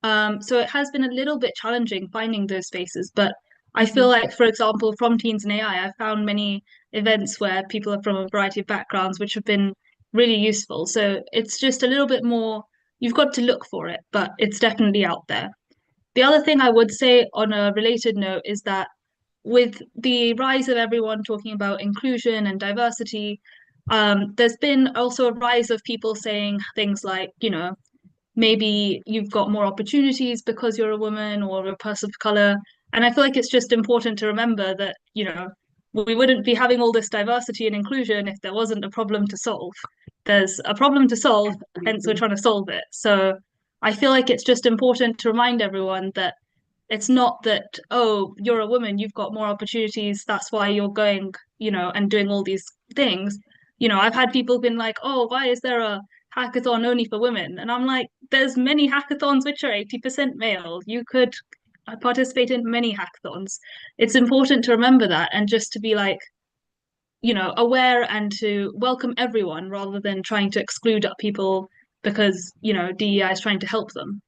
So it has been a little bit challenging finding those spaces, but I feel like, for example, from Teens in AI, I've found many events where people are from a variety of backgrounds, which have been really useful. So it's just a little bit more, you've got to look for it, but it's definitely out there. The other thing I would say on a related note is that with the rise of everyone talking about inclusion and diversity, there's been also a rise of people saying things like, maybe you've got more opportunities because you're a woman or a person of color. And I feel like it's just important to remember that, we wouldn't be having all this diversity and inclusion if there wasn't a problem to solve. There's a problem to solve, hence we're trying to solve it. So I feel like it's just important to remind everyone that it's not that, oh, you're a woman, you've got more opportunities, that's why you're going, and doing all these things. I've had people been like, oh, why is there a hackathon only for women? And I'm like, there's many hackathons which are 80% male. You could participate in many hackathons. It's important to remember that and just to be like, aware and to welcome everyone rather than trying to exclude people because, DEI is trying to help them.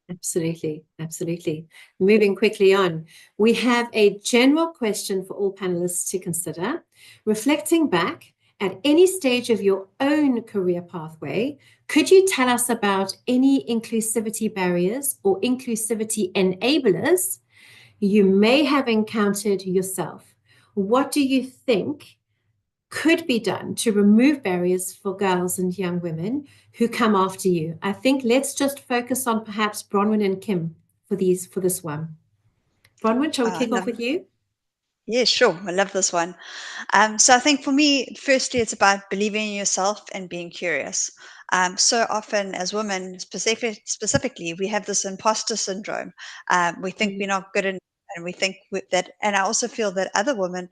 Absolutely, absolutely. Moving quickly on, we have a general question for all panelists to consider. Reflecting back, at any stage of your own career pathway, could you tell us about any inclusivity barriers or inclusivity enablers you may have encountered yourself? What do you think could be done to remove barriers for girls and young women who come after you? I think let's just focus on perhaps Bronwyn and Kim for this one. Bronwyn, shall we kick off with you? Yeah, sure. I love this one. So I think for me, firstly, it's about believing in yourself and being curious. So often as women, specifically, we have this imposter syndrome. We think we're not good enough, and we think that, and I also feel that other women,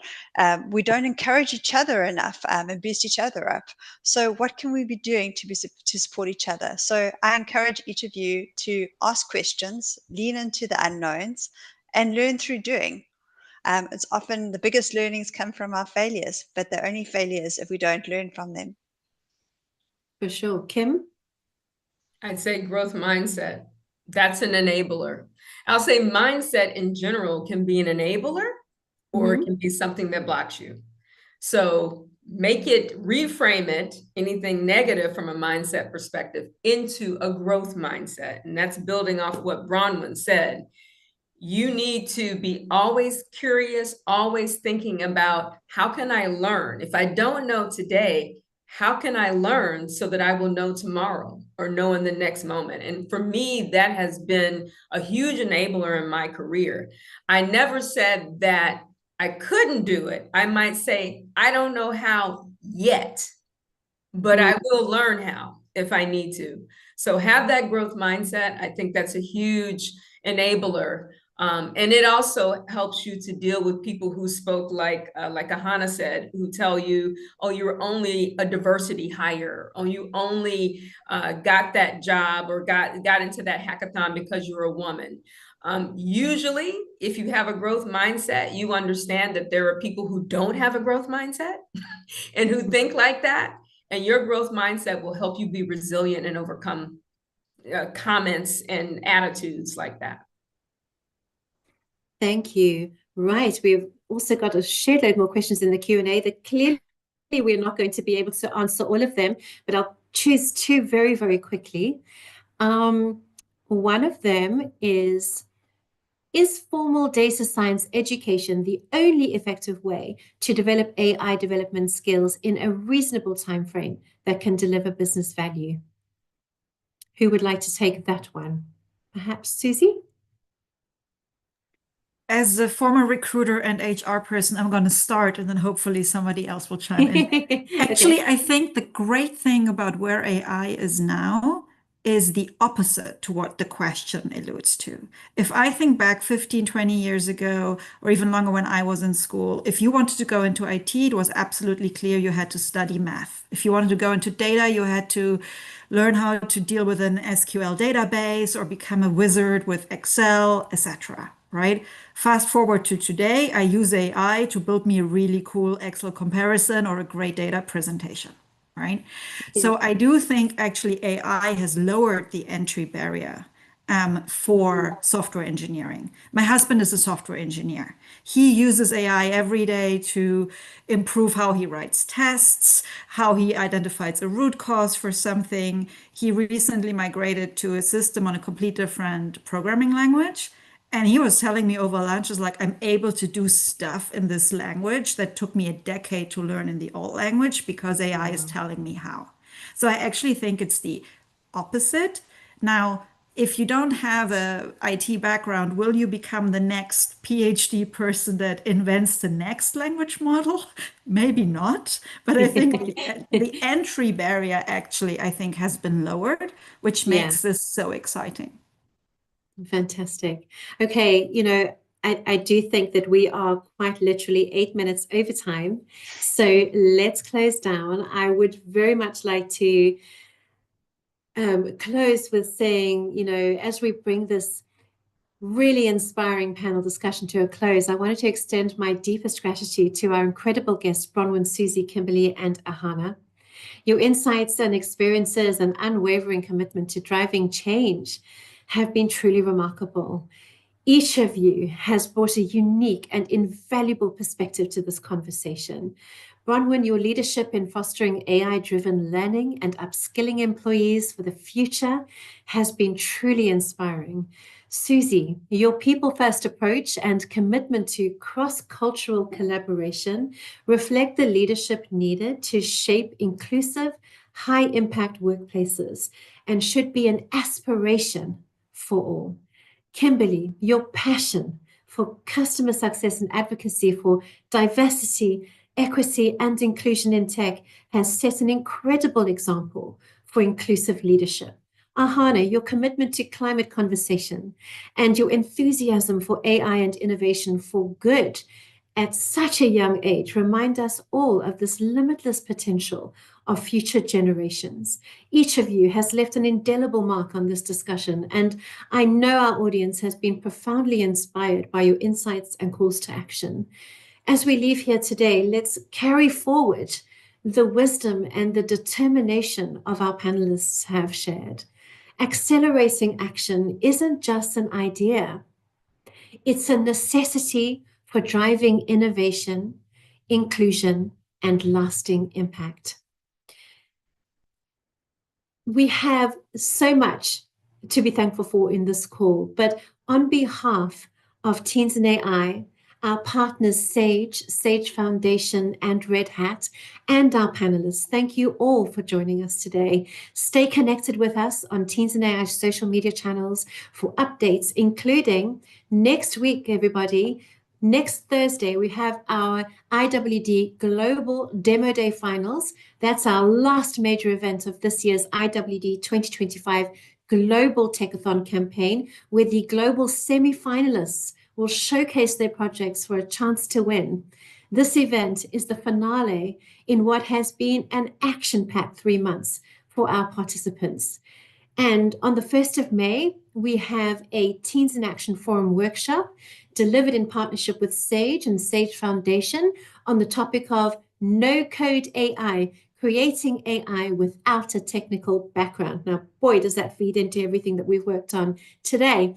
we don't encourage each other enough and boost each other up. So what can we be doing to support each other? So I encourage each of you to ask questions, lean into the unknowns, and learn through doing. It's often the biggest learnings come from our failures, but they're only failures if we don't learn from them. For sure. Kim? I'd say growth mindset. That's an enabler. I'll say mindset in general can be an enabler or it can be something that blocks you. So reframe it, anything negative from a mindset perspective, into a growth mindset. And that's building off what Bronwyn said. You need to be always curious, always thinking about, how can I learn? If I don't know today, how can I learn so that I will know tomorrow or know in the next moment? And for me, that has been a huge enabler in my career. I never said that I couldn't do it. I might say, I don't know how yet, but I will learn how if I need to. So have that growth mindset. I think that's a huge enabler. And it also helps you to deal with people who spoke like Ahana said, who tell you, oh, you're only a diversity hire, or you only got that job or got into that hackathon because you're a woman. Usually, if you have a growth mindset, you understand that there are people who don't have a growth mindset and who think like that. And your growth mindset will help you be resilient and overcome comments and attitudes like that. Thank you. Right. We've also got a share load more questions in the Q&A that clearly we're not going to be able to answer all of them, but I'll choose two very, very quickly. One of them is formal data science education the only effective way to develop AI development skills in a reasonable time frame that can deliver business value? Who would like to take that one? Perhaps Susie? As a former recruiter and HR person, I'm going to start and then hopefully somebody else will chime in. Actually, I think the great thing about where AI is now is the opposite to what the question alludes to. If I think back 15, 20 years ago, or even longer when I was in school, if you wanted to go into IT, it was absolutely clear you had to study math. If you wanted to go into data, you had to learn how to deal with an SQL database or become a wizard with Excel, etc. Right? Fast forward to today, I use AI to build me a really cool Excel comparison or a great data presentation, right? So I do think actually AI has lowered the entry barrier for software engineering. My husband is a software engineer. He uses AI every day to improve how he writes tests, how he identifies a root cause for something. He recently migrated to a system on a complete different programming language. And he was telling me over lunch, is like, I'm able to do stuff in this language that took me a decade to learn in the old language because AI is telling me how. So I actually think it's the opposite. Now, if you don't have a IT background, will you become the next PhD person that invents the next language model? Maybe not. But I think the entry barrier actually, I think, has been lowered, which makes this so exciting. Fantastic. Okay, I do think that we are quite literally 8 minutes over time. So let's close down. I would very much like to close with saying, as we bring this really inspiring panel discussion to a close, I wanted to extend my deepest gratitude to our incredible guests, Bronwyn, Susie, Kimberly, and Ahana. Your insights and experiences and unwavering commitment to driving change have been truly remarkable. Each of you has brought a unique and invaluable perspective to this conversation. Bronwyn, your leadership in fostering AI-driven learning and upskilling employees for the future has been truly inspiring. Susie, your people-first approach and commitment to cross-cultural collaboration reflect the leadership needed to shape inclusive, high-impact workplaces and should be an aspiration for all. Kimberly, your passion for customer success and advocacy for diversity, equity, and inclusion in tech has set an incredible example for inclusive leadership. Ahana, your commitment to climate conversation and your enthusiasm for AI and innovation for good at such a young age remind us all of this limitless potential of future generations. Each of you has left an indelible mark on this discussion, and I know our audience has been profoundly inspired by your insights and calls to action. As we leave here today, let's carry forward the wisdom and the determination of our panelists have shared. Accelerating action isn't just an idea. It's a necessity for driving innovation, inclusion, and lasting impact. We have so much to be thankful for in this call, but on behalf of Teens in AI, our partners Sage Foundation, and Red Hat, and our panelists, thank you all for joining us today. Stay connected with us on Teens in AI social media channels for updates, including next week, everybody. Next Thursday, we have our IWD Global Demo Day Finals. That's our last major event of this year's IWD 2025 Global Techathon campaign, where the global semi-finalists will showcase their projects for a chance to win. This event is the finale in what has been an action-packed 3 months for our participants. And on the 1st of May, we have a Teens in Action Forum workshop delivered in partnership with Sage and Sage Foundation on the topic of no-code AI, creating AI without a technical background. Now, boy, does that feed into everything that we've worked on today.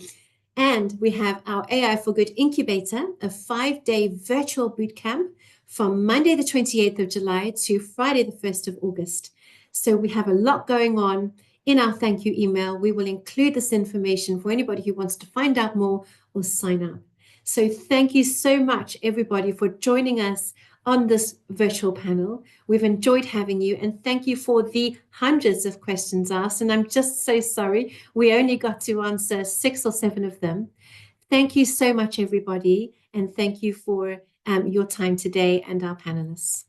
And we have our AI for Good Incubator, a 5-day virtual bootcamp from Monday the 28th of July to Friday the 1st of August. So we have a lot going on. In our thank you email, we will include this information for anybody who wants to find out more or sign up. So thank you so much, everybody, for joining us on this virtual panel. We've enjoyed having you, and thank you for the hundreds of questions asked. And I'm just so sorry we only got to answer 6 or 7 of them. Thank you so much, everybody, and thank you for your time today and our panelists.